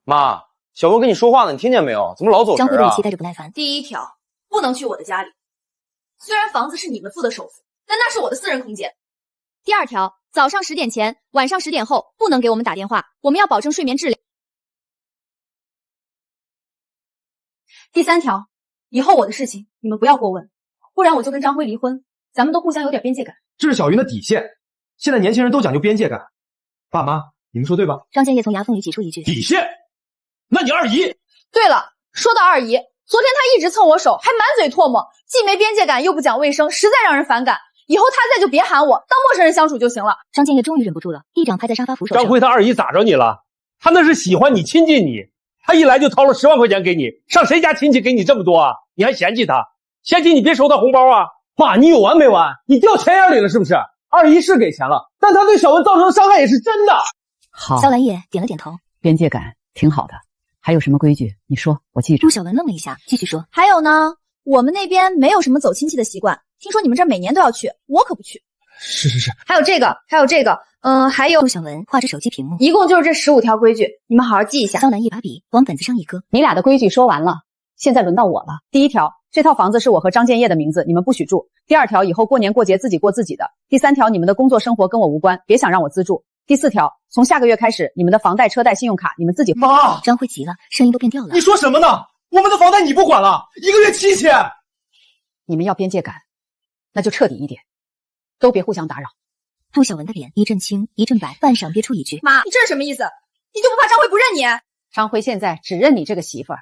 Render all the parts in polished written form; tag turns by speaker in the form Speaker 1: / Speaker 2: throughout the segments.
Speaker 1: 妈，小文跟你说话呢，你听见没有？怎么老走神啊？
Speaker 2: 张辉的语气带着不耐烦。
Speaker 3: 第一条，不能去我的家里。虽然房子是你们付的首付，但那是我的私人空间。
Speaker 2: 第二条，早上10点前，晚上10点后不能给我们打电话，我们要保证睡眠质量。
Speaker 3: 第三条，以后我的事情你们不要过问，不然我就跟张辉离婚，咱们都互相有点边界感。
Speaker 4: 这是小云的底线。现在年轻人都讲究边界感，爸妈，你们说对吧？
Speaker 2: 张建业从牙缝里挤出一句：
Speaker 4: 底线？那你二姨？
Speaker 3: 对了，说到二姨，昨天她一直蹭我手，还满嘴唾沫，既没边界感又不讲卫生，实在让人反感。以后她在就别喊我，当陌生人相处就行了。
Speaker 2: 张建业终于忍不住了，一掌拍在沙发扶手上。
Speaker 5: 张辉他二姨咋着你了？他那是喜欢你、亲近你，他一来就掏了10万块钱给你，上谁家亲戚给你这么多啊？你还嫌弃他？嫌弃你别收他红包啊？
Speaker 1: 爸，你有完没完？你掉钱眼里了是不是？二姨是给钱了，但她对小文造成的伤害也是真的。
Speaker 6: 好，
Speaker 2: 肖兰叶点了点头，
Speaker 6: 边界感挺好的。还有什么规矩？你说，我记着。
Speaker 2: 陆小文愣了一下，继续说：
Speaker 3: 还有呢，我们那边没有什么走亲戚的习惯，听说你们这每年都要去，我可不去。
Speaker 4: 是。
Speaker 3: 还有这个，还有
Speaker 2: 陆小文画着手机屏幕，
Speaker 3: 一共就是这15条规矩，你们好好记一下。
Speaker 2: 肖兰叶把笔往本子上一搁。
Speaker 6: 你俩的规矩说完了，现在轮到我了。第一条，这套房子是我和张建业的名字，你们不许住。第二条，以后过年过节自己过自己的。第三条，你们的工作生活跟我无关，别想让我资助。第四条，从下个月开始，你们的房贷、车贷、信用卡你们自己。
Speaker 4: 妈，
Speaker 2: 张辉急了，声音都变调了。
Speaker 4: 你说什么呢？我们的房贷你不管了，1个月7000。
Speaker 6: 你们要边界感，那就彻底一点，都别互相打扰。
Speaker 2: 陆小文的脸一阵青一阵白，半晌憋出一句：
Speaker 3: 妈，你这是什么意思？你就不怕张辉不认你？
Speaker 6: 张辉现在只认你这个媳妇儿。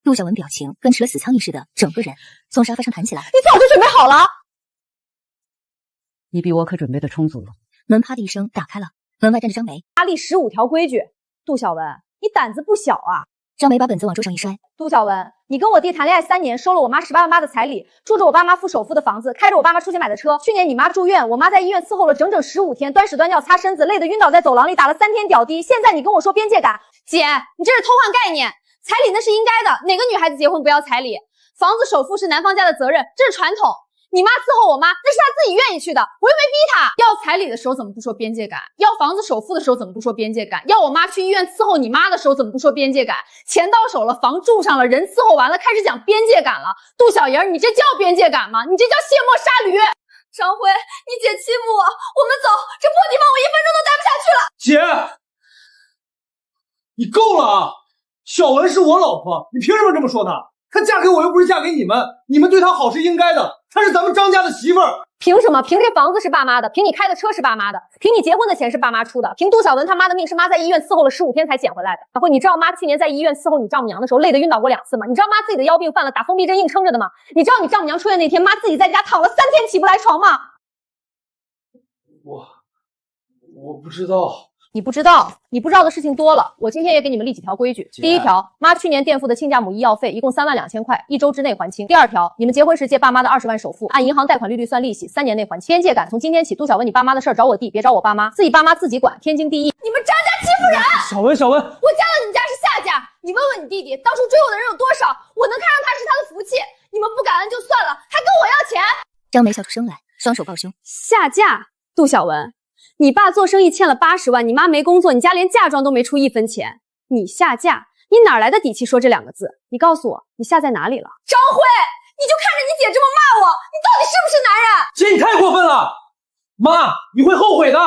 Speaker 2: 陆小文表情跟吃了死苍蝇似的，整个人从沙发上弹起来。
Speaker 3: 你早就准备好了。
Speaker 6: 你比我可准备的充足了。
Speaker 2: 门啪的一声打开了，门外站着张梅。
Speaker 3: 阿丽15条规矩，杜小文，你胆子不小啊！
Speaker 2: 张梅把本子往桌上一摔。
Speaker 3: 杜小文，你跟我弟谈恋爱3年，收了我妈18万8的彩礼，住着我爸妈付首付的房子，开着我爸妈出钱买的车。去年你妈住院，我妈在医院伺候了整整15天，端屎端尿擦身子，累得晕倒在走廊里，打了3天吊滴。现在你跟我说边界感，姐，你这是偷换概念。彩礼那是应该的，哪个女孩子结婚不要彩礼？房子首付是男方家的责任，这是传统。你妈伺候我妈，那是她自己愿意去的，我又没逼她。要彩礼的时候怎么不说边界感？要房子首付的时候怎么不说边界感？要我妈去医院伺候你妈的时候怎么不说边界感？钱到手了，房住上了，人伺候完了，开始讲边界感了。杜小莹，你这叫边界感吗？你这叫卸磨杀驴。张辉，你姐欺负我，我们走，这破地方我1分钟都待不下去了。
Speaker 4: 姐，你够了啊！小文是我老婆，你凭什么这么说她？她嫁给我又不是嫁给你们，你们对她好是应该的。她是咱们张家的媳妇儿。
Speaker 3: 凭什么？凭这房子是爸妈的，凭你开的车是爸妈的，凭你结婚的钱是爸妈出的，凭杜小文他妈的命是妈在医院伺候了15天才捡回来的。然后你知道妈去年在医院伺候你丈母娘的时候累得晕倒过2次吗？你知道妈自己的腰病犯了，打封闭针硬撑着的吗？你知道你丈母娘出院那天妈自己在家躺了3天起不来床吗？
Speaker 4: 我不知道。
Speaker 3: 你不知道的事情多了。我今天也给你们立几条规矩。第一条，妈去年垫付的亲家母医药费一共3万2千块，1周之内还清。第二条，你们结婚时借爸妈的20万首付，按银行贷款利率算利息，3年内还清。边界感，从今天起，杜小文你爸妈的事儿找我弟，别找我爸妈，自己爸妈自己管，天经地义。你们张家欺负人！
Speaker 1: 小文，
Speaker 3: 我嫁到你们家是下嫁，你问问你弟弟，当初追我的人有多少？我能看上他是他的福气。你们不感恩就算了，还跟我要钱。
Speaker 2: 张梅笑出声来，双手抱胸。
Speaker 3: 下嫁，杜小文。你爸做生意欠了80万，你妈没工作，你家连嫁妆都没出1分钱。你下嫁，你哪来的底气说这2个字？你告诉我，你下在哪里了？张辉，你就看着你姐这么骂我，你到底是不是男人？
Speaker 1: 姐，你太过分了！妈，你会后悔的。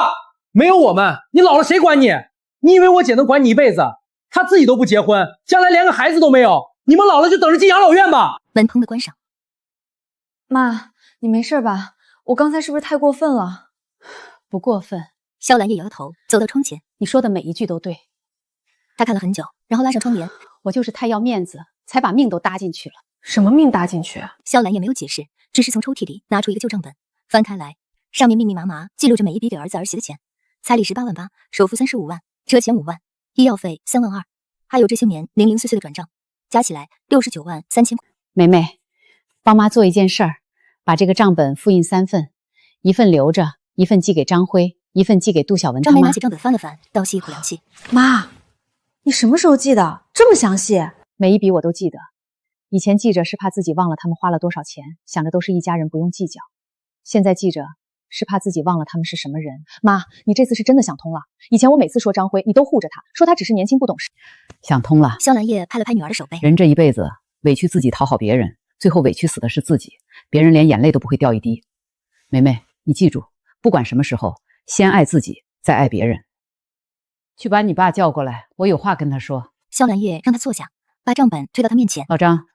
Speaker 1: 没有我们，你老了谁管你？你以为我姐能管你一辈子？她自己都不结婚，将来连个孩子都没有，你们老了就等着进养老院吧。
Speaker 2: 门砰的关上。
Speaker 3: 妈，你没事吧？我刚才是不是太过分了？
Speaker 6: 不过分。
Speaker 2: 肖兰叶摇摇头，走到窗前。
Speaker 6: 你说的每一句都对。
Speaker 2: 他看了很久，然后拉上窗帘。
Speaker 6: 我就是太要面子，才把命都搭进去了。
Speaker 3: 什么命搭进去？
Speaker 2: 肖兰也没有解释，只是从抽屉里拿出一个旧账本，翻开来，上面密密麻麻记录着每一笔给儿子儿媳的钱。彩礼18万8，首付35万，车钱5万，医药费3万2，还有这些年零零碎碎的转账，加起来69万3千块。
Speaker 6: 梅梅，帮妈做一件事儿，把这个账本复印3份，一份留着，一份寄给张辉，一份寄给杜小文他妈。
Speaker 2: 张梅拿起账本翻了翻，倒吸一口凉气。
Speaker 3: 妈，你什么时候记的这么详细？
Speaker 6: 每一笔我都记得。以前记着是怕自己忘了他们花了多少钱，想着都是一家人不用计较。现在记着是怕自己忘了他们是什么人。妈，你这次是真的想通了。以前我每次说张辉，你都护着他，说他只是年轻不懂事。想通了。
Speaker 2: 萧兰叶拍了拍女儿的手背，
Speaker 6: 人这一辈子委屈自己讨好别人，最后委屈死的是自己，别人连眼泪都不会掉一滴。梅梅，你记住，不管什么时候，先爱自己，再爱别人。去把你爸叫过来，我有话跟他说。
Speaker 2: 萧兰叶让他坐下，把账本推到他面前。
Speaker 6: 老张，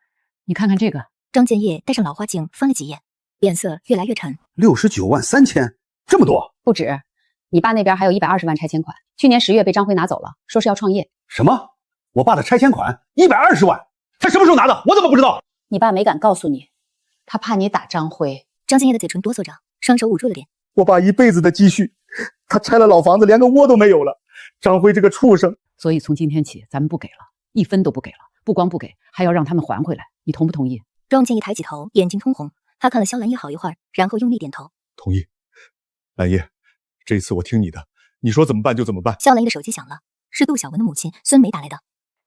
Speaker 6: 你看看这个。
Speaker 2: 张建业戴上老花镜翻了几页，脸色越来越沉。
Speaker 7: 69万3千，这么多？
Speaker 6: 不止，你爸那边还有120万拆迁款，去年10月被张辉拿走了，说是要创业。
Speaker 7: 什么？我爸的拆迁款120万？他什么时候拿的？我怎么不知道？
Speaker 6: 你爸没敢告诉你，他怕你打张辉。
Speaker 2: 张建业的嘴唇哆嗦着，双手捂住了脸。
Speaker 7: 我爸一辈子的积蓄，他拆了老房子，连个窝都没有了。张辉这个畜生！
Speaker 6: 所以从今天起，咱们不给了，1分都不给了，不光不给，还要让他们还回来，你同不同意？
Speaker 2: 庄建业抬起头，眼睛通红，他看了萧兰叶好一会儿，然后用力点头，
Speaker 8: 同意。兰叶，这次我听你的，你说怎么办就怎么办。
Speaker 2: 萧兰叶的手机响了，是杜小文的母亲孙梅打来的。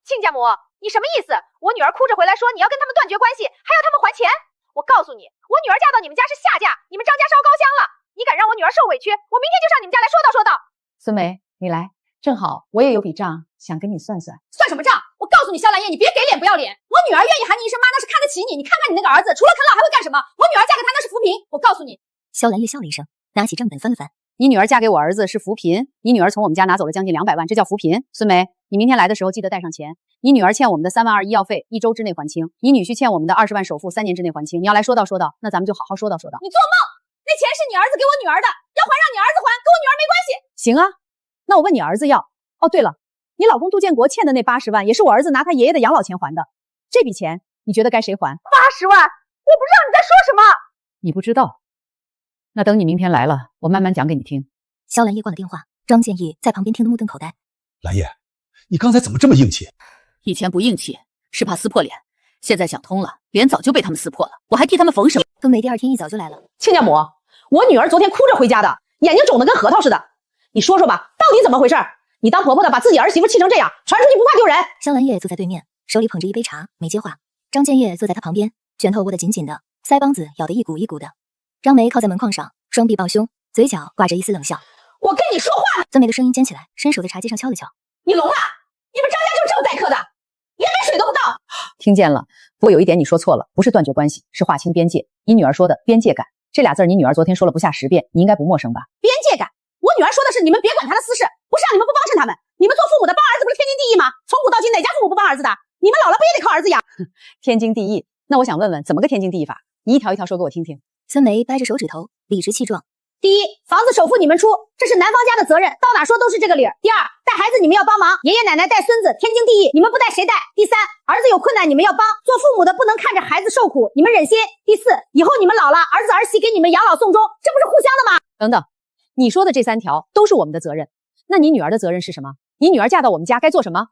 Speaker 3: 亲家母，你什么意思？我女儿哭着回来说你要跟他们断绝关系，还要他们还钱。我告诉你，我女儿嫁到你们家是下嫁，你们张家烧高香了。你敢让我女儿受委屈，我明天就上你们家来说道说道。
Speaker 6: 孙梅，你来，正好我也有笔账想跟你算算。
Speaker 3: 算什么账？我告诉你，萧兰叶，你别给脸不要脸。我女儿愿意喊你一声妈，那是看得起你。你看看你那个儿子，除了啃老还会干什么？我女儿嫁给他那是扶贫。我告诉你。
Speaker 2: 萧兰叶笑了一声，拿起账本翻了翻。
Speaker 6: 你女儿嫁给我儿子是扶贫，你女儿从我们家拿走了将近200万，这叫扶贫。孙梅，你明天来的时候记得带上钱。你女儿欠我们的3万2医药费，1周之内还清。你女婿欠我们的20万首付，3年之内还清。你要来说道说道，那咱们就好好说道说道。
Speaker 3: 你做梦！那钱是你儿子给我女儿的，要还让你儿子还，跟我女儿没关系。
Speaker 6: 行啊，那我问你儿子要。哦，对了，你老公杜建国欠的那80万，也是我儿子拿他爷爷的养老钱还的。这笔钱你觉得该谁还
Speaker 3: ？80万？我不知道你在说什么。
Speaker 6: 你不知道？那等你明天来了，我慢慢讲给你听。
Speaker 2: 萧兰叶挂了电话，张建业在旁边听得目瞪口呆。
Speaker 7: 兰叶，你刚才怎么这么硬气？
Speaker 9: 以前不硬气，是怕撕破脸，现在想通了，脸早就被他们撕破了，我还替他们缝什么？
Speaker 2: 孙梅第2天一早就来了。
Speaker 6: 亲家母，我女儿昨天哭着回家的，眼睛肿得跟核桃似的。你说说吧，到底怎么回事？你当婆婆的把自己儿媳妇气成这样，传出去不怕丢人？
Speaker 2: 萧兰叶坐在对面，手里捧着一杯茶，没接话。张建业坐在他旁边，拳头握得紧紧的，腮帮子咬得一股一股的。张梅靠在门框上，双臂抱胸，嘴角挂着一丝冷笑。
Speaker 3: 我跟你说话！
Speaker 2: 孙梅的声音尖起来，伸手在茶几上敲了敲。
Speaker 3: 你聋了？你们张家就这么待客的，连杯水都不倒。
Speaker 6: 听见了，不过有一点你说错了，不是断绝关系，是划清边界。你女儿说的边界感，这俩字你女儿昨天说了不下10遍，你应该不陌生吧？
Speaker 3: 边界感，我女儿说的是你们别管她的私事，不是让你们不帮衬他们。你们做父母的帮儿子不是天经地义吗？从古到今哪家父母不帮儿子的？你们老了不也得靠儿子养？
Speaker 6: 天经地义。那我想问问，怎么个天经地义法？你一条一条说给我听听。
Speaker 2: 孙梅掰着手指头，理直气壮。
Speaker 3: 第一，房子首付你们出，这是男方家的责任，到哪说都是这个理儿。第二，带孩子你们要帮忙，爷爷奶奶带孙子，天经地义，你们不带谁带？第三，儿子有困难你们要帮，做父母的不能看着孩子受苦，你们忍心。第四，以后你们老了，儿子儿媳给你们养老送终，这不是互相的吗？
Speaker 6: 等等，你说的这3条都是我们的责任，那你女儿的责任是什么？你女儿嫁到我们家该做什么？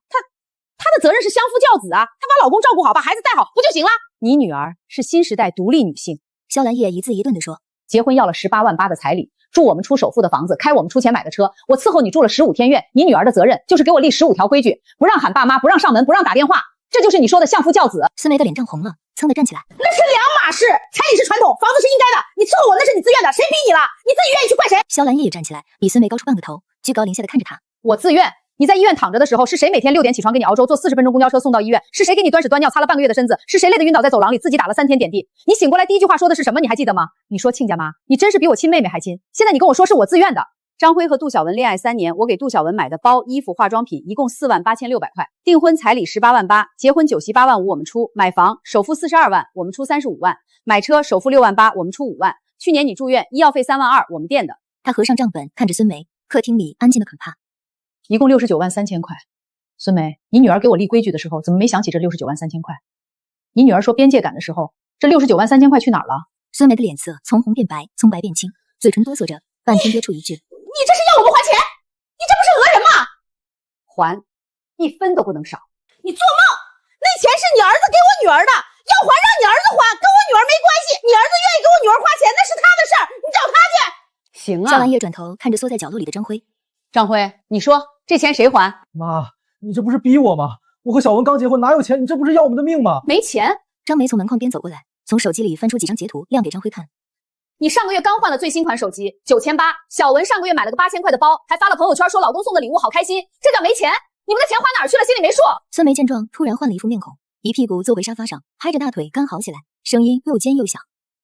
Speaker 6: 她的责任是相夫教子啊，她把老公照顾好，把孩子带好不就行了？你女儿是新时代独立女性。
Speaker 2: 萧兰叶一字一顿地说，
Speaker 6: 结婚要了18万8的彩礼，住我们出首付的房子，开我们出钱买的车，我伺候你住了15天院。你女儿的责任就是给我立15条规矩，不让喊爸妈，不让上门，不让打电话，这就是你说的相夫教子。
Speaker 2: 孙梅的脸涨红了，噌地站起来。
Speaker 3: 那是两码事，彩礼是传统，房子是应该的，你伺候我那是你自愿的，谁逼你了？你自己愿意去怪谁？
Speaker 2: 萧兰叶也站起来，比孙梅高出半个头，居高临下的看着她。
Speaker 6: 我自愿。你在医院躺着的时候，是谁每天6点起床给你熬粥，坐40分钟公交车送到医院？是谁给你端屎端尿擦了半个月的身子？是谁累得晕倒在走廊里，自己打了3天点滴？你醒过来第一句话说的是什么？你还记得吗？你说亲家妈，你真是比我亲妹妹还亲。现在你跟我说是我自愿的。张辉和杜小文恋爱3年，我给杜小文买的包、衣服、化妆品一共4万8600块，订婚彩礼18万8，结婚酒席8万5我们出，买房首付42万我们出35万，买车首付6万8我们出5万。去年你住院医药费3万2我们垫的。
Speaker 2: 他合上账本，看着孙梅。客厅里安静的可怕。
Speaker 6: 一共69万3千块。孙梅，你女儿给我立规矩的时候，怎么没想起这69万3千块？你女儿说边界感的时候，这69万3千块去哪儿了？
Speaker 2: 孙梅的脸色从红变白，从白变青，嘴唇哆嗦着，半天憋出一句：“
Speaker 3: 你这是要我们还钱？你这不是讹人吗？
Speaker 6: 还，1分都不能少。
Speaker 3: 你做梦！那钱是你儿子给我女儿的，要还让你儿子还，跟我女儿没关系。你儿子愿意给我女儿花钱，那是他的事儿，你找他去。”
Speaker 6: 行啊。
Speaker 2: 萧兰叶转头看着缩在角落里的张辉。
Speaker 6: 张辉，你说这钱谁还？
Speaker 1: 妈，你这不是逼我吗？我和小文刚结婚，哪有钱？你这不是要我们的命吗？
Speaker 6: 没钱。
Speaker 2: 张梅从门框边走过来，从手机里翻出几张截图，亮给张辉看。
Speaker 3: 你上个月刚换了最新款手机，9800。小文上个月买了个8000块的包，还发了朋友圈说老公送的礼物好开心，这叫没钱？你们的钱花哪儿去了？心里没数。
Speaker 2: 孙梅见状，突然换了一副面孔，一屁股坐回沙发上，拍着大腿干嚎起来，声音又尖又响。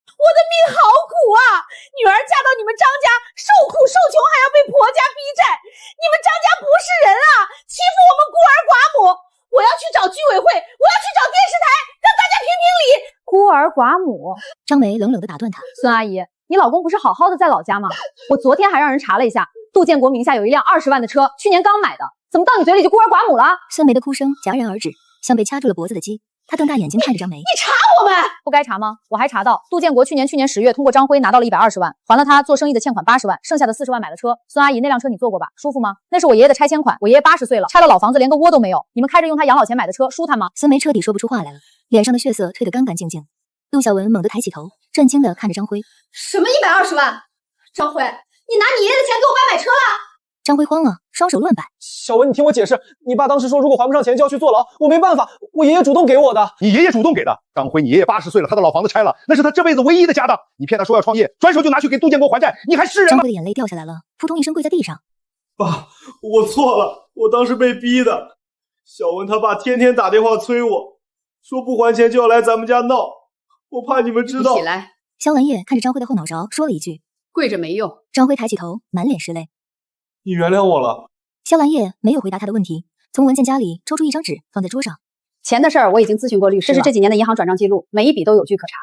Speaker 3: 我的命好苦啊！女儿嫁到你们张家，受苦受穷，还要被婆家逼债。你们张家不是人啊，欺负我们孤儿寡母！我要去找居委会，我要去找电视台，让大家评评理。孤儿寡母，
Speaker 2: 张梅冷冷地打断他：“
Speaker 3: 孙阿姨，你老公不是好好的在老家吗？我昨天还让人查了一下，杜建国名下有一辆20万的车，去年刚买的，怎么到你嘴里就孤儿寡母了？”
Speaker 2: 孙梅的哭声戛然而止，像被掐住了脖子的鸡。她瞪大眼睛看着张梅：“
Speaker 3: 你查我们？不该查吗？我还查到杜建国去年10月通过张辉拿到了120万，还了他做生意的欠款80万，剩下的40万买了车。孙阿姨，那辆车你坐过吧？舒服吗？那是我爷爷的拆迁款，我爷爷80岁了，拆了老房子连个窝都没有，你们开着用他养老钱买的车，舒坦吗？”
Speaker 2: 孙梅彻底说不出话来了，脸上的血色褪得干干净净。陆小文猛地抬起头，震惊地看着张辉：“
Speaker 3: 什么120万？张辉，你拿你爷爷的钱给我爸买车了？”
Speaker 2: 张辉慌了，双手乱摆：“
Speaker 1: 小文，你听我解释，你爸当时说如果还不上钱就要去坐牢，我没办法，我爷爷主动给我的。”
Speaker 7: 你爷爷主动给的？张辉，你爷爷80岁了，他的老房子拆了，那是他这辈子唯一的家当。你骗他说要创业，转手就拿去给杜建国还债，你还是人吗？
Speaker 2: 张辉的眼泪掉下来了，扑通一声跪在地上：“
Speaker 4: 爸，我错了，我当时被逼的。小文他爸天天打电话催我，说不还钱就要来咱们家闹，我怕你们知道。”
Speaker 9: 起来。
Speaker 2: 萧兰叶看着张辉的后脑勺说了一句：“
Speaker 9: 跪着没用。”
Speaker 2: 张辉抬起头，满脸是泪。
Speaker 4: “你原谅我了。”
Speaker 2: 萧兰叶没有回答他的问题，从文件夹里抽出一张纸放在桌上。
Speaker 6: 钱的事儿我已经咨询过律师了，这是这几年的银行转账记录，每一笔都有据可查。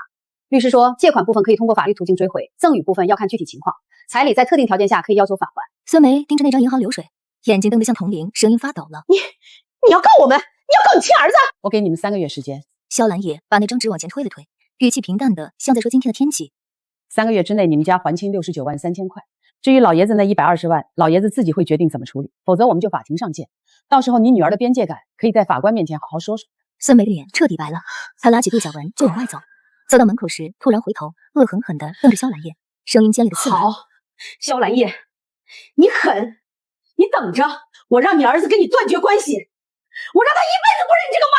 Speaker 6: 律师说，借款部分可以通过法律途径追回，赠与部分要看具体情况，彩礼在特定条件下可以要求返还。
Speaker 2: 孙梅盯着那张银行流水，眼睛瞪得像铜铃，声音发抖了：“
Speaker 3: 你要告我们？你要告你亲儿子？
Speaker 6: 我给你们3个月时间。”
Speaker 2: 萧兰叶把那张纸往前推了推，语气平淡的像在说今天的天气。
Speaker 6: 3个月之内你们家还清69万3000块。至于老爷子那120万，老爷子自己会决定怎么处理，否则我们就法庭上见。到时候你女儿的边界感可以在法官面前好好说说。
Speaker 2: 孙梅的脸彻底白了，她拉起杜小文就往外走，走到门口时突然回头，恶狠狠地瞪着萧兰叶，声音尖利的刺耳：“
Speaker 3: 好，萧兰叶，你狠，你等着，我让你儿子跟你断绝关系，我让他一辈子不认你这个妈。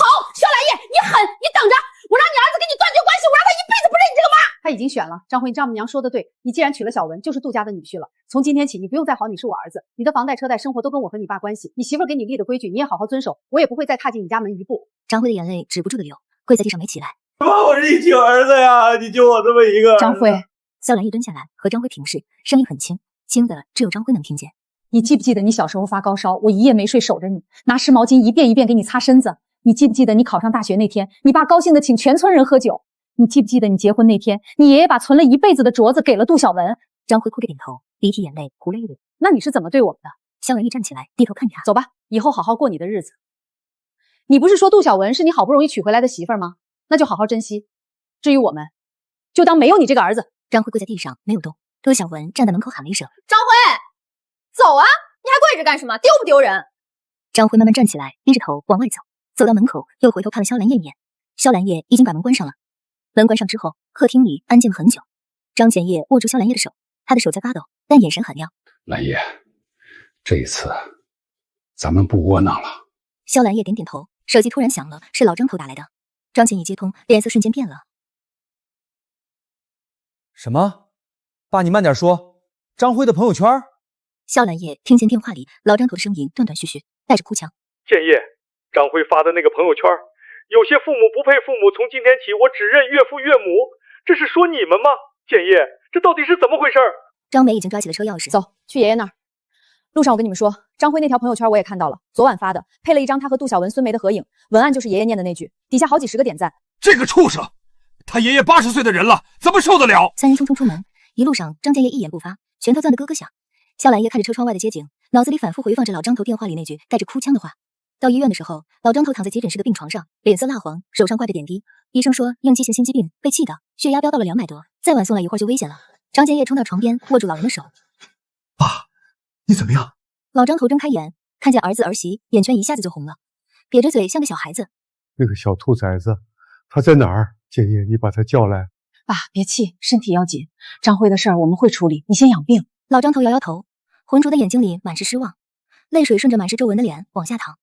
Speaker 3: 好，萧兰叶，你狠，你等着，我让你儿子跟你断绝关系，我让他一辈子不认你这个妈。”
Speaker 6: 他已经选了，张辉，你丈母娘说的对，你既然娶了小文，就是杜家的女婿了。从今天起，你不用再嚎你是我儿子，你的房贷车贷生活都跟我和你爸关系，你媳妇给你立的规矩你也好好遵守，我也不会再踏进你家门一步。
Speaker 2: 张辉的眼泪止不住的流，跪在地上没起来。
Speaker 4: 妈，我是你亲儿子呀，你就我这么一个。
Speaker 6: 张辉，
Speaker 2: 萧兰叶蹲下来和张辉平视，声音很轻，轻的只有张辉能听见。
Speaker 6: 你记不记得你小时候发高烧，我一夜没睡守着你，拿湿毛巾一遍一遍给你擦身子？你记不记得你考上大学那天，你爸高兴的请全村人喝酒？你记不记得你结婚那天，你爷爷把存了一辈子的镯子给了杜小文？
Speaker 2: 张辉哭着点头，鼻涕眼泪胡了一缕。
Speaker 6: 那你是怎么对我们的？
Speaker 2: 萧兰叶站起来，低头看着他：“
Speaker 6: 走吧，以后好好过你的日子。你不是说杜小文是你好不容易娶回来的媳妇儿吗？那就好好珍惜。至于我们，就当没有你这个儿子。”
Speaker 2: 张辉跪在地上没有动，杜小文站在门口喊了一声：“
Speaker 3: 张辉，走啊！你还跪着干什么？丢不丢人？”
Speaker 2: 张辉慢慢站起来，低着头往外走，走到门口又回头看了萧兰叶一眼。萧兰叶已经把门关上了。门关上之后，客厅里安静了很久。张建业握住萧兰叶的手，他的手在发抖，但眼神很亮。
Speaker 10: 兰叶，这一次咱们不窝囊了。
Speaker 2: 萧兰叶点点头，手机突然响了，是老张头打来的。张建一接通，脸色瞬间变了。
Speaker 1: 什么？爸，你慢点说。张辉的朋友圈？
Speaker 2: 萧兰叶听见电话里老张头的声音断断续续，带着哭腔。
Speaker 4: 建业，张辉发的那个朋友圈，有些父母不配父母，从今天起我只认岳父岳母，这是说你们吗？建业，这到底是怎么回事？
Speaker 2: 张梅已经抓起了车钥匙，
Speaker 6: 走去爷爷那儿。路上我跟你们说，张辉那条朋友圈我也看到了，昨晚发的，配了一张他和杜小文、孙梅的合影，文案就是爷爷念的那句，底下好几十个点赞。
Speaker 11: 这个畜生，他爷爷80岁的人了，怎么受得了？
Speaker 2: 三人匆匆出门，一路上张建业一言不发，拳头攥得咯咯响。萧兰叶看着车窗外的街景，脑子里反复回放着老张头电话里那句带着哭腔的话。到医院的时候，老张头躺在急诊室的病床上，脸色蜡黄，手上挂着点滴。医生说应激性心肌病，被气的，血压飙到了200多，再晚送来一会儿就危险了。张建业冲到床边，握住老人的手：“
Speaker 8: 爸，你怎么样？”
Speaker 2: 老张头睁开眼，看见儿子儿媳，眼圈一下子就红了，瘪着嘴像个小孩子：“
Speaker 12: 那个小兔崽子，他在哪儿？建业，你把他叫来。”
Speaker 6: 爸，别气，身体要紧。张辉的事儿我们会处理，你先养病。
Speaker 2: 老张头摇摇头，浑浊的眼睛里满是失望，泪水顺着满是皱纹的脸往下淌。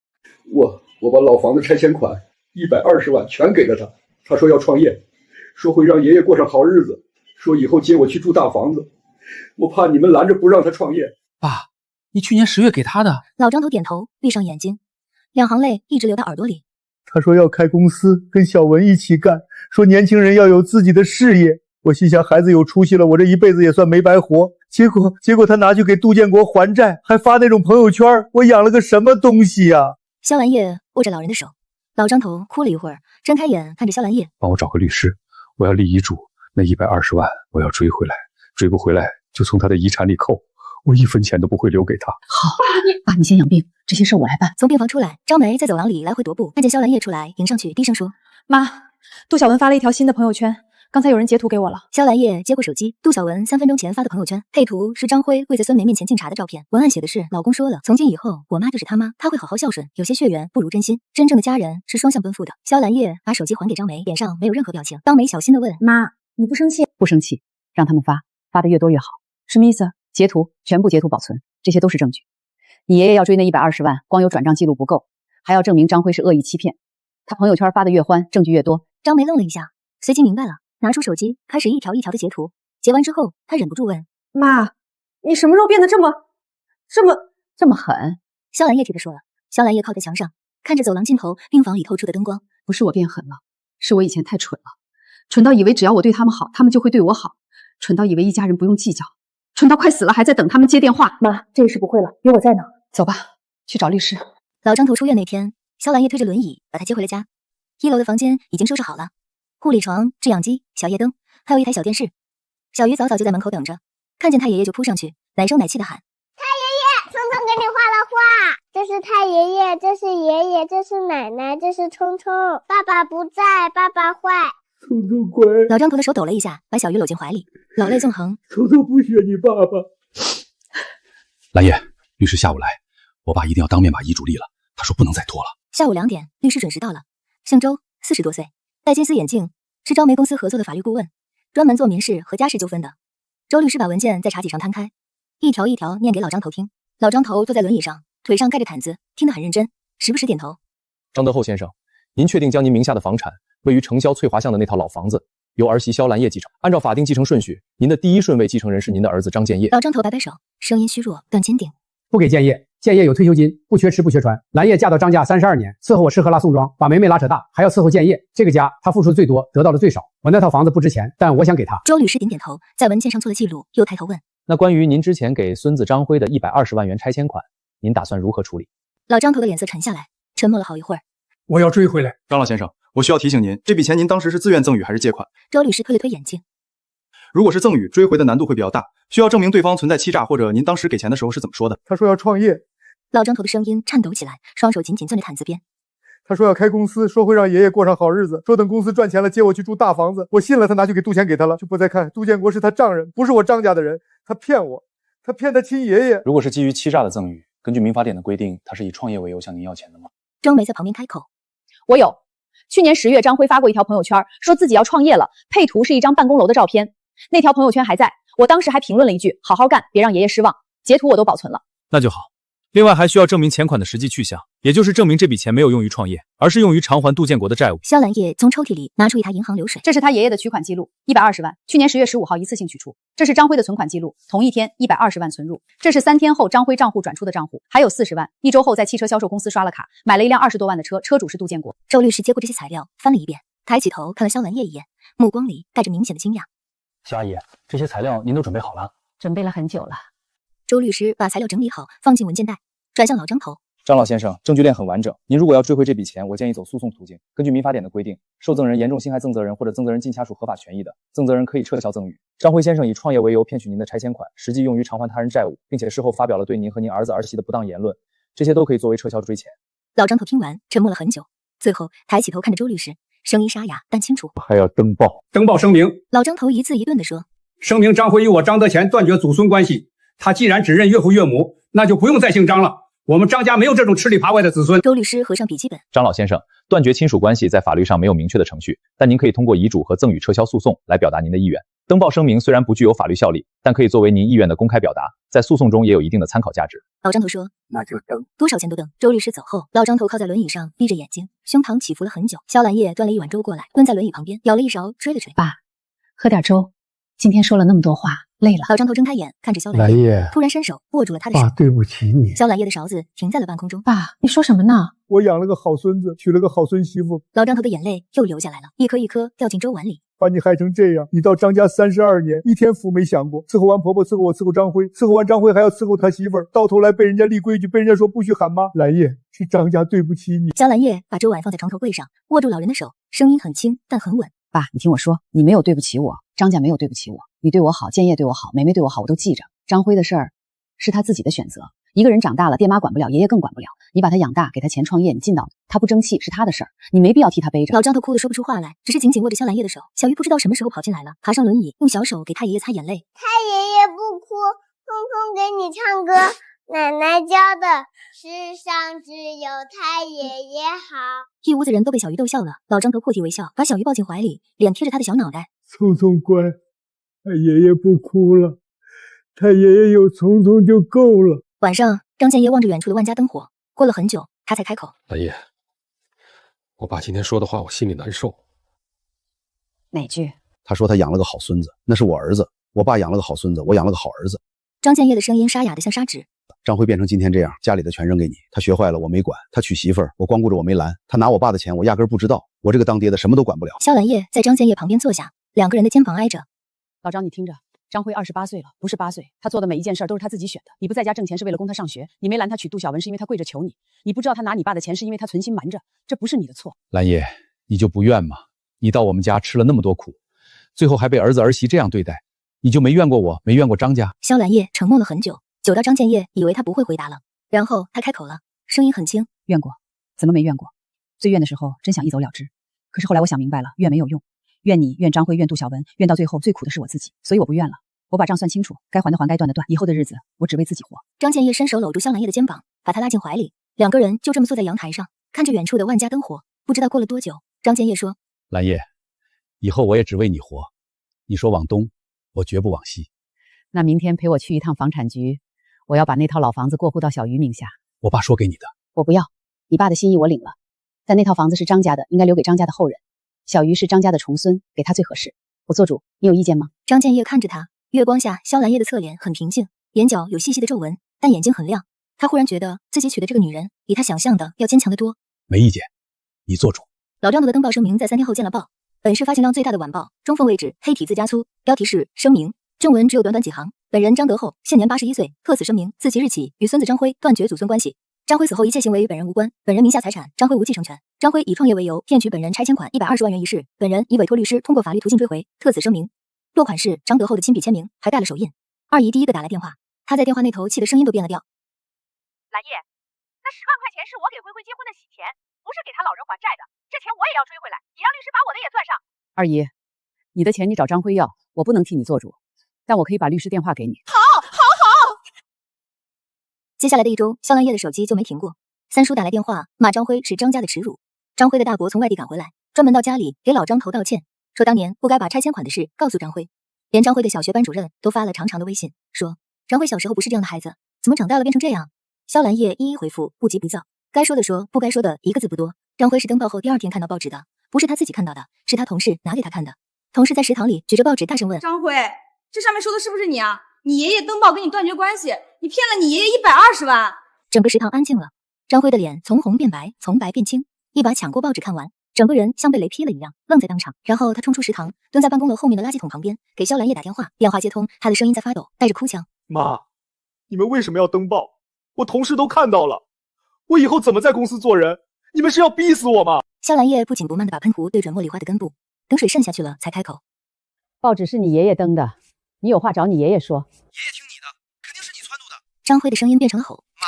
Speaker 7: 我把老房子拆迁款120万全给了他，他说要创业，说会让爷爷过上好日子，
Speaker 10: 说以后接我去住大房子，我怕你们拦着不让他创业。
Speaker 1: 爸，你去年10月给他的。
Speaker 2: 老张头点头，闭上眼睛，2行泪一直流到耳朵里。
Speaker 12: 他说要开公司，跟小文一起干，说年轻人要有自己的事业。我心想孩子有出息了，我这一辈子也算没白活。结果他拿去给杜建国还债，还发那种朋友圈，我养了个什么东西呀？
Speaker 2: 萧兰叶握着老人的手，老张头哭了一会儿，睁开眼看着萧兰叶，
Speaker 10: 帮我找个律师，我要立遗嘱，那120万我要追回来，追不回来就从他的遗产里扣，我1分钱都不会留给他。
Speaker 6: 好，爸，你先养病，这些事我来办。
Speaker 2: 从病房出来，张梅在走廊里来回踱步，看见萧兰叶出来，迎上去低声说：“
Speaker 3: 妈，杜小文发了一条新的朋友圈。刚才有人截图给我了。”
Speaker 2: 萧兰叶接过手机，杜小文3分钟前发的朋友圈，配图是张辉跪在孙梅面前敬茶的照片，文案写的是：老公说了，从今以后我妈就是他妈，她会好好孝顺，有些血缘不如真心，真正的家人是双向奔赴的。萧兰叶把手机还给张梅，脸上没有任何表情。张梅小心地问：“
Speaker 3: 妈，你不生气？”
Speaker 6: 不生气，让他们发的越多越好。
Speaker 3: 什么意思？
Speaker 6: 截图，全部截图保存，这些都是证据。你爷爷要追那120万，光有转账记录不够，还要证明张辉是恶意欺骗。他朋友圈发的越欢，证据越多。
Speaker 2: 张梅愣了一下，随即明白了，拿出手机开始一条一条的截图。截完之后，她忍不住问：“
Speaker 3: 妈，你什么时候变得这么
Speaker 6: 狠？”
Speaker 2: 萧兰叶替她说了。萧兰叶靠在墙上，看着走廊尽头病房里透出的灯光。
Speaker 6: 不是我变狠了，是我以前太蠢了，蠢到以为只要我对他们好，他们就会对我好，蠢到以为一家人不用计较，蠢到快死了还在等他们接电话。
Speaker 3: 妈，这事不会了，有我在呢。
Speaker 6: 走吧，去找律师。
Speaker 2: 老张头出院那天，萧兰叶推着轮椅把他接回了家。1楼的房间已经收拾好了，护理床、制氧机、小夜灯，还有一台小电视。小鱼早早就在门口等着，看见他爷爷就扑上去，奶声奶气的喊：“
Speaker 13: 太爷爷，聪聪给你画了画，这是太爷爷，这是爷爷，这是奶奶，这是聪聪。爸爸不在，爸爸坏。”
Speaker 12: 聪聪乖。
Speaker 2: 老张头的手抖了一下，把小鱼搂进怀里，老泪纵横。
Speaker 12: 聪聪不学你爸爸。
Speaker 10: 兰叶，律师下午来，我爸一定要当面把遗嘱立了，他说不能再拖了。
Speaker 2: 下午2点，律师准时到了，姓周，40多岁，戴金丝眼镜，是招媒公司合作的法律顾问，专门做民事和家事纠纷的。周律师把文件在茶几上摊开，一条一条念给老张头听。老张头坐在轮椅上，腿上盖着毯子，听得很认真，时不时点头。
Speaker 14: 张德厚先生，您确定将您名下的房产位于城郊翠华巷的那套老房子由儿媳萧兰叶继承？按照法定继承顺序，您的第1顺位继承人是您的儿子张建业。
Speaker 2: 老张头摆摆手，声音虚弱但坚定：“
Speaker 15: 不给建业，建业有退休金，不缺吃不缺穿。兰叶嫁到张家32年，伺候我吃喝拉送装，把梅梅拉扯大，还要伺候建业。这个家他付出的最多，得到的最少。我那套房子不值钱，但我想给他。”
Speaker 2: 周律师点点头，在文件上做了记录，又抬头问：“
Speaker 14: 那关于您之前给孙子张辉的120万元拆迁款，您打算如何处理？”
Speaker 2: 老张头的脸色沉下来，沉默了好一会儿。
Speaker 15: “我要追回来。”
Speaker 16: 张老先生，我需要提醒您，这笔钱您当时是自愿赠与还是借款？
Speaker 2: 周律师推了推眼镜。
Speaker 16: 如果是赠与，追回的难度会比较大，需要证明对方存在欺诈，或者您当时给钱的时候是怎么说的？
Speaker 12: 他说要创业。
Speaker 2: 老张头的声音颤抖起来，双手紧紧攥着毯子边。
Speaker 12: 他说要开公司，说会让爷爷过上好日子，说等公司赚钱了接我去住大房子。我信了，他拿去给杜钱给他了，就不再看杜建国是他丈人，不是我张家的人。他骗我，他骗他亲爷爷。
Speaker 16: 如果是基于欺诈的赠与，根据民法典的规定，他是以创业为由向您要钱的吗？
Speaker 2: 张梅在旁边开口：“
Speaker 6: 我有。去年10月，张辉发过一条朋友圈，说自己要创业了，配图是一张办公楼的照片。那条朋友圈还在，我当时还评论了一句：好好干，别让爷爷失望。截图我都保存了。”
Speaker 17: 那就好。另外还需要证明钱款的实际去向，也就是证明这笔钱没有用于创业，而是用于偿还杜建国的债务。
Speaker 2: 萧兰叶从抽屉里拿出一沓银行流水，
Speaker 6: 这是他爷爷的取款记录，120万，去年10月15号一次性取出。这是张辉的存款记录，同一天120万存入。这是3天后张辉账户转出的账户，还有40万。1周后在汽车销售公司刷了卡，买了一辆20多万的车，车主是杜建国。
Speaker 2: 周律师接过这些材料，翻了一遍，抬起头看了萧兰叶一眼，目光里带着明显的惊讶。
Speaker 14: 萧阿姨，这些材料您都准备好了？
Speaker 6: 准备了很久了。
Speaker 2: 周律师把材料整理好，放进文件袋，转向老张头。
Speaker 14: 张老先生，证据链很完整，您如果要追回这笔钱，我建议走诉讼途径。根据民法典的规定，受赠人严重侵害赠责人或者赠责人近亲属合法权益的，赠责人可以撤销赠与。张辉先生以创业为由骗取您的拆迁款，实际用于偿还他人债务，并且事后发表了对您和您儿子儿媳的不当言论，这些都可以作为撤销追钱。
Speaker 2: 老张头听完，沉默了很久，最后抬起头看着周律师，声音沙哑但清楚：“
Speaker 12: 还要登报
Speaker 15: 声明。”
Speaker 2: 老张头一字一顿地说：“
Speaker 15: 声明张辉与我张德乾断绝祖孙关系，他既然只认岳父岳母，那就不用再姓张了。我们张家没有这种吃里扒外的子孙。”
Speaker 2: 周律师合上笔记本。
Speaker 14: 张老先生，断绝亲属关系在法律上没有明确的程序，但您可以通过遗嘱和赠与撤销诉讼来表达您的意愿。登报声明虽然不具有法律效力，但可以作为您意愿的公开表达，在诉讼中也有一定的参考价值。
Speaker 2: 老张头说：“
Speaker 15: 那就登，
Speaker 2: 多少钱都登。”周律师走后，老张头靠在轮椅上，闭着眼睛，胸膛起伏了很久。萧兰叶端了一碗粥过来，蹲在轮椅旁边，舀了一勺，吹了吹：“
Speaker 6: 爸，喝点粥。”今天说了那么多话，累了。
Speaker 2: 老张头睁开眼看着萧
Speaker 12: 兰叶，
Speaker 2: 突然伸手握住了他的手。
Speaker 12: 爸，对不起你。
Speaker 2: 萧兰叶的勺子停在了半空中。
Speaker 6: 爸，你说什么呢？
Speaker 12: 我养了个好孙子，娶了个好孙媳妇。
Speaker 2: 老张头的眼泪又流下来了，一颗一颗掉进粥碗里。
Speaker 12: 把你害成这样，你到张家32年，一天福没享过。伺候完婆婆，伺候我，伺候张辉，伺候完张辉还要伺候他媳妇儿，到头来被人家立规矩，被人家说不许喊妈。兰叶，是张家对不起你。
Speaker 2: 萧兰叶把粥碗放在床头柜上，握住老人的手，声音很轻但很稳。
Speaker 6: 爸，你听我说，你没有对不起我，张家没有对不起我，你对我好，建业对我好，梅梅对我好，我都记着。张辉的事儿是他自己的选择，一个人长大了，爹妈管不了，爷爷更管不了。你把他养大，给他钱创业，你尽到了。他不争气是他的事儿，你没必要替他背着。
Speaker 2: 老张头哭得说不出话来，只是紧紧握着萧兰叶的手。小鱼不知道什么时候跑进来了，爬上轮椅，用小手给太爷爷擦眼泪。
Speaker 13: 太爷爷不哭，聪聪给你唱歌。奶奶教的，世上只有太爷爷好。
Speaker 2: 一屋子人都被小鱼逗笑了。老张头破涕为笑，把小鱼抱进怀里，脸贴着他的小脑袋。
Speaker 12: 聪聪乖，太爷爷不哭了，太爷爷有聪聪就够了。
Speaker 2: 晚上，张建业望着远处的万家灯火，过了很久，他才开口：
Speaker 10: 兰叶，我爸今天说的话，我心里难受。
Speaker 6: 哪句？
Speaker 7: 他说他养了个好孙子，那是我儿子。我爸养了个好孙子，我养了个好儿子。
Speaker 2: 张建业的声音沙哑得像砂纸。
Speaker 7: 张辉变成今天这样，家里的全扔给你，他学坏了我没管，他娶媳妇儿我光顾着我没拦，他拿我爸的钱我压根不知道，我这个当爹的什么都管不了。
Speaker 2: 萧兰叶在张建业旁边坐下，两个人的肩膀挨着。
Speaker 6: 老张，你听着，张辉28岁了，不是8岁，他做的每一件事都是他自己选的。你不在家挣钱是为了供他上学，你没拦他娶杜小文是因为他跪着求你，你不知道他拿你爸的钱是因为他存心瞒着，这不是你的错。
Speaker 17: 兰叶，你就不怨吗？你到我们家吃了那么多苦，最后还被儿子儿媳这样对待，你就没怨过我，没怨过张家？
Speaker 2: 萧兰叶沉默了很久，久到张建业以为他不会回答了，然后他开口了，声音很轻：
Speaker 6: 怨过？怎么没怨过？最怨的时候真想一走了之，可是后来我想明白了，怨没有用，怨你，怨张辉，怨杜小文，怨到最后最苦的是我自己，所以我不怨了。我把账算清楚，该还的还，该断的断，以后的日子我只为自己活。
Speaker 2: 张建业伸手搂住萧兰叶的肩膀，把她拉进怀里，两个人就这么坐在阳台上，看着远处的万家灯火。不知道过了多久，张建业说：
Speaker 17: 兰叶，以后我也只为你活，你说往东，我绝不往西。
Speaker 6: 那明天陪我去一趟房产局，我要把那套老房子过户到小鱼名下。
Speaker 17: 我爸说给你的。
Speaker 6: 我不要，你爸的心意我领了，但那套房子是张家的，应该留给张家的后人。小鱼是张家的重孙，给他最合适。我做主，你有意见吗？
Speaker 2: 张建业看着他，月光下萧兰叶的侧脸很平静，眼角有细细的皱纹，但眼睛很亮。他忽然觉得自己娶的这个女人比他想象的要坚强得多。
Speaker 17: 没意见，你做主。
Speaker 2: 老张头的登报声明在3天后见了报，本市发行量最大的晚报，中缝位置，黑体字加粗，标题是声明，正文只有短短几行。本人张德厚，现年81岁，特此声明，自即日起与孙子张辉断绝祖孙关系。张辉死后一切行为与本人无关，本人名下财产张辉无继承权。张辉以创业为由骗取本人拆迁款120万元一事，本人已委托律师通过法律途径追回，特此声明。落款是张德厚的亲笔签名，还带了手印。二姨第一个打来电话，她在电话那头气得声音都变了调。
Speaker 18: 兰叶，那10万块钱是我给辉辉结婚的喜钱，不是给他老人还债的，这钱我也要追回来，你让律师把我的也算上。
Speaker 6: 二姨，你的钱你找张辉要，我不能替你做主，但我可以把律师电话给你。
Speaker 18: 好，好，好。
Speaker 2: 接下来的一周，萧兰叶的手机就没停过。三叔打来电话，骂张辉是张家的耻辱。张辉的大伯从外地赶回来，专门到家里给老张头道歉，说当年不该把拆迁款的事告诉张辉。连张辉的小学班主任都发了长长的微信，说张辉小时候不是这样的孩子，怎么长大了变成这样？萧兰叶一一回复，不急不躁，该说的说，不该说的一个字不多。张辉是登报后第2天看到报纸的，不是他自己看到的，是他同事拿给他看的。同事在食堂里举着报纸大声问：
Speaker 19: 张辉，这上面说的是不是你啊？你爷爷登报跟你断绝关系，你骗了你爷爷120万。
Speaker 2: 整个食堂安静了，张辉的脸从红变白，从白变青，一把抢过报纸看完，整个人像被雷劈了一样，愣在当场。然后他冲出食堂，蹲在办公楼后面的垃圾桶旁边，给萧兰叶打电话。电话接通，他的声音在发抖，带着哭腔：
Speaker 4: 妈，你们为什么要登报？我同事都看到了，我以后怎么在公司做人？你们是要逼死我吗？
Speaker 2: 萧兰叶不紧不慢地把喷壶对准茉莉花的根部，等水渗下去了才开口：
Speaker 6: 报纸是你爷爷登的，你有话找你爷爷说。
Speaker 11: 爷爷听你的，肯定是你撺掇的。
Speaker 2: 张辉的声音变成了吼：
Speaker 11: 妈，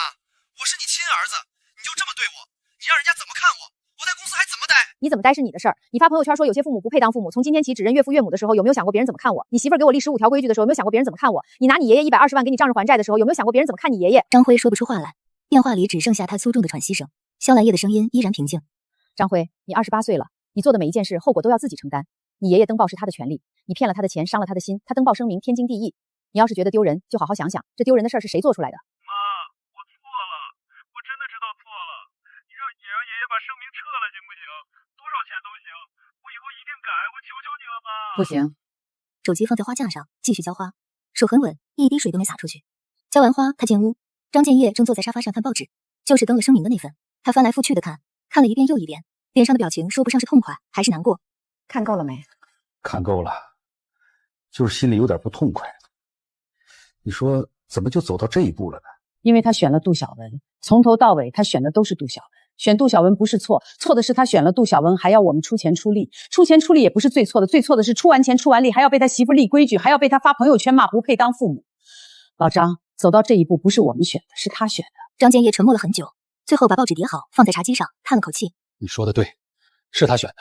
Speaker 11: 我是你亲儿子，你就这么对我，你让人家怎么看我？我在公司还怎么待？
Speaker 6: 你怎么待是你的事儿。你发朋友圈说有些父母不配当父母，从今天起只认岳父岳母的时候，有没有想过别人怎么看我？你媳妇儿给我立15条规矩的时候，有没有想过别人怎么看我？你拿你爷爷120万给你丈人还债的时候，有没有想过别人怎么看你爷爷？
Speaker 2: 张辉说不出话来，电话里只剩下他粗重的喘息声。萧兰叶的声音依然平静：
Speaker 6: 张辉，你28岁了，你做的每一件事后果都要自己承担。你爷爷登报是他的权利，你骗了他的钱，伤了他的心，他登报声明天经地义。你要是觉得丢人，就好好想想，这丢人的事儿是谁做出来的？
Speaker 11: 妈，我错了，我真的知道错了。你让爷爷把声明撤了行不行？多少钱都行，我以后一定改，我求求你了，妈。
Speaker 6: 不行，
Speaker 2: 手机放在花架上，继续浇花，手很稳，一滴水都没洒出去。浇完花，他进屋，张建业正坐在沙发上看报纸，就是登了声明的那份。他翻来覆去的看，看了一遍又一遍，脸上的表情说不上是痛快还是难过。
Speaker 6: 看够了没？
Speaker 17: 看够了，就是心里有点不痛快。你说怎么就走到这一步了呢？
Speaker 6: 因为他选了杜小文，从头到尾他选的都是杜小文。选杜小文不是错，错的是他选了杜小文，还要我们出钱出力。出钱出力也不是最错的，最错的是出完钱出完力，还要被他媳妇立规矩，还要被他发朋友圈骂不配当父母。老张，走到这一步不是我们选的，是他选的。
Speaker 2: 张建业沉默了很久，最后把报纸叠好，放在茶几上，叹了口气。
Speaker 15: 你说的对，是他选的，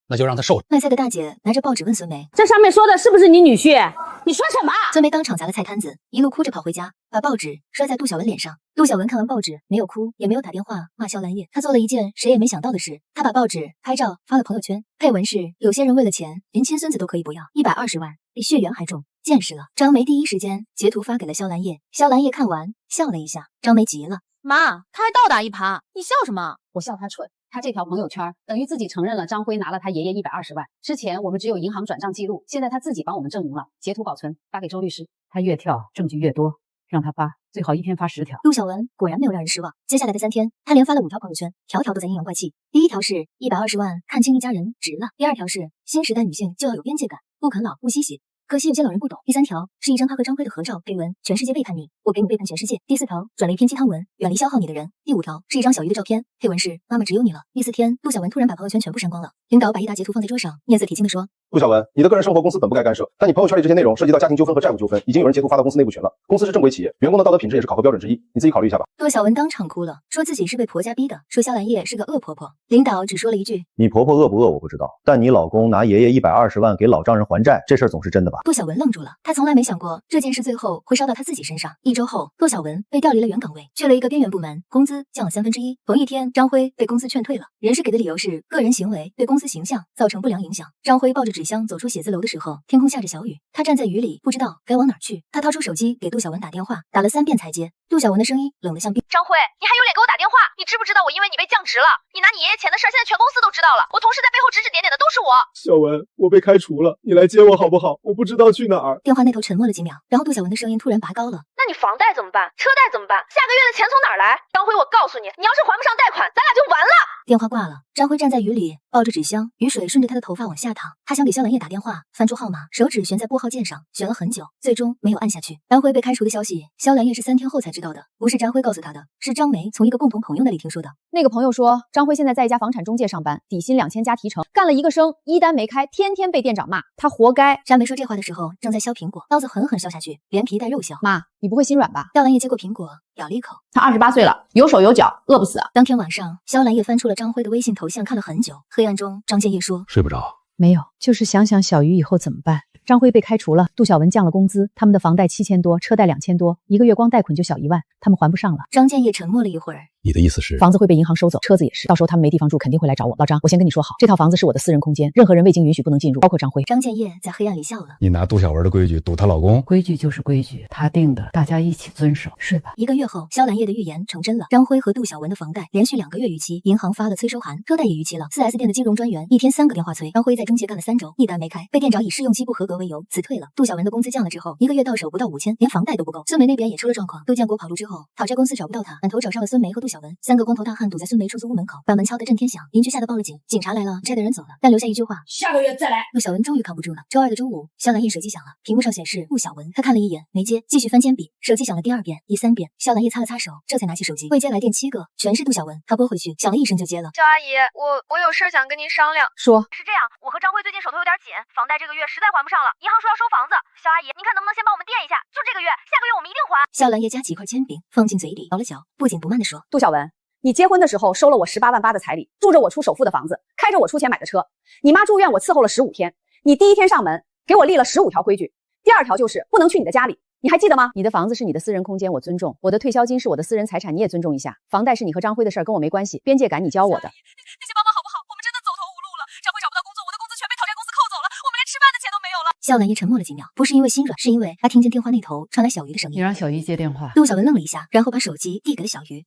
Speaker 15: 那就让他受着。
Speaker 2: 卖菜的大姐拿着报纸问孙梅：“
Speaker 6: 这上面说的是不是你女婿？你说什么？”
Speaker 2: 孙梅当场砸了菜摊子，一路哭着跑回家，把报纸摔在杜小文脸上。杜小文看完报纸，没有哭，也没有打电话骂肖兰叶。他做了一件谁也没想到的事，他把报纸拍照发了朋友圈，配文是：有些人为了钱，连亲孙子都可以不要，120万比血缘还重，见识了。张梅第一时间截图发给了肖兰叶，肖兰叶看完笑了一下，张梅急了：“
Speaker 9: 妈，他还倒打一耙，你笑什么？”
Speaker 6: 我笑他蠢。他这条朋友圈等于自己承认了张辉拿了他爷爷120万。之前我们只有银行转账记录，现在他自己帮我们证明了，截图保存发给周律师。他越跳证据越多，让他发，最好一天发10条。
Speaker 2: 杜小文果然没有让人失望，接下来的3天，他连发了5条朋友圈，条条都在阴阳怪气。第一条是120万看清一家人值了，第2条是新时代女性就要有边界感，不啃老不吸血。可惜有些老人不懂。第3条是一张他和张辉的合照，配文：全世界背叛你，我给你背叛全世界。第4条转了一篇鸡汤文，远离消耗你的人。第5条是一张小鱼的照片，配文是：妈妈只有你了。第4天，杜小文突然把朋友圈全部删光了。领导把一沓截图放在桌上，面色铁青地说：
Speaker 16: 杜小文，你的个人生活公司本不该干涉，但你朋友圈里这些内容涉及到家庭纠纷和债务纠纷，已经有人截图发到公司内部群了。公司是正规企业，员工的道德品质也是考核标准之一，你自己考虑一下吧。
Speaker 2: 杜小文当场哭了，说自己是被婆家逼的，说肖兰叶是个恶婆婆。领导只说了一句：
Speaker 20: 你婆婆恶不恶我不知道，但你老公拿爷爷120万给老丈人还债，这事儿总是真的吧？
Speaker 2: 杜小文愣住了，他从来没想过这件事最后会烧到他自己身上。1周后，杜小文被调离了原岗位，去了一个边缘部门，工资降了1/3。同一天，张辉被公司劝退了，人事给的理由是个人行为对公司形象造成不良影响。张辉抱着纸箱走出写字楼的时候，天空下着小雨，他站在雨里不知道该往哪儿去。他掏出手机给杜小文打电话，打了3遍才接。杜小文的声音冷得像冰。
Speaker 18: 张辉，你还有脸给我打电话？你知不知道我因为你被降职了？你拿你爷爷钱的事儿，现在全公司都知道了。我同事在背后指指点点的都是我。
Speaker 4: 小文，我被开除了，你来接我好不好？我不知道去哪儿。
Speaker 2: 电话那头沉默了几秒，然后杜小文的声音突然拔高了。
Speaker 18: 那你房贷怎么办？车贷怎么办？下个月的钱从哪儿来？张辉，我告诉你，你要是还不上贷款，咱俩就完了。
Speaker 2: 电话挂了，张辉站在雨里，抱着纸箱，雨水顺着他的头发往下淌。他想给肖兰叶打电话，翻出号码，手指悬在拨号键上，悬了很久，最终没有按下去。张辉被开除的消息，肖兰叶是3天后才知道的，不是张辉告诉他的，是张梅从一个共同朋友那里听说的。
Speaker 6: 那个朋友说，张辉现在在一家房产中介上班，底薪2000加提成，干了1个生，1单没开，天天被店长骂，他活该。
Speaker 2: 张梅说这话的时候，正在削苹果，刀子狠狠削下去，连皮带肉削。
Speaker 6: 妈，你不会心软吧？
Speaker 2: 肖兰叶接过苹果，咬了一口。
Speaker 6: 他28岁了，有手有脚，饿不死。
Speaker 2: 当天晚上，肖兰叶翻出了张辉的微信头像，看了很久。黑暗中，张建业说：
Speaker 10: 睡不着。
Speaker 6: 没有，就是想想小鱼以后怎么办。张辉被开除了，杜小文降了工资，他们的房贷7000多，车贷2000多，1个月光贷款就小1万，他们还不上了。
Speaker 2: 张建业沉默了一会儿。
Speaker 10: 你的意思是，
Speaker 6: 房子会被银行收走，车子也是，到时候他们没地方住，肯定会来找我。老张，我先跟你说好，这套房子是我的私人空间，任何人未经允许不能进入，包括张辉。
Speaker 2: 张建业在黑暗里笑了。
Speaker 10: 你拿杜小文的规矩堵她老公？
Speaker 21: 规矩就是规矩，他定的，大家一起遵守，睡吧。
Speaker 2: 1个月后，肖兰叶的预言成真了，张辉和杜小文的房贷连续2个月逾期，银行发了催收函，车贷也逾期了。4S 店的金融专员一天3个电话催。张辉在中介干了3周，1单没开，被店长以试用期不合格为由辞退了。杜小文的工资降了之后，1个月到手不到5000，连房贷都不够。孙梅那边也出了状况，杜建国跑路之后，讨债公司找不到他，满头找上了孙梅和杜小文，3个光头大汉堵在孙梅出租屋门口，把门敲得震天响，邻居吓得报了警，警察来了，债的人走了，但留下一句话：
Speaker 19: 下个月再来。
Speaker 2: 杜小文终于扛不住了。周2的中午，肖兰叶手机响了，屏幕上显示杜小文，他看了一眼没接，继续翻铅笔，手机响了第2遍、第3遍，肖兰叶擦了擦手，这才拿起手机，未接来电7个，全是杜小文，他拨回去，响了1声就接了。
Speaker 18: 肖阿姨，我有事儿想跟您商量。
Speaker 6: 说，
Speaker 18: 是这样，我和张辉最近手头有点紧，房贷这个月实在还不上了，银行说要收房子。肖阿姨，您看能不能先帮我们垫一下？就这个月，下个月我们一定还。
Speaker 2: 肖兰叶夹起一块铅笔放进嘴里，咬了嚼，不紧不慢地说：
Speaker 6: 杜小文，你结婚的时候收了我18万8的彩礼，住着我出首付的房子，开着我出钱买的车。你妈住院我伺候了15天，你第1天上门给我立了15条规矩，第2条就是不能去你的家里，你还记得吗？你的房子是你的私人空间，我尊重；我的退休金是我的私人财产，你也尊重一下。房贷是你和张辉的事儿，跟我没关系。边界感你教我的。
Speaker 19: 那些帮忙好不好？我们真的走投无路了。张辉找不到工作，我的工资全被讨债公司扣走了，我们连吃饭的钱都没有了。
Speaker 2: 肖兰叶沉默了几秒，不是因为心软，是因为他听见电话那头传来小鱼的声音。
Speaker 21: 你让小鱼接电话。
Speaker 2: 杜小文愣了一下，然后把手机递给了小鱼。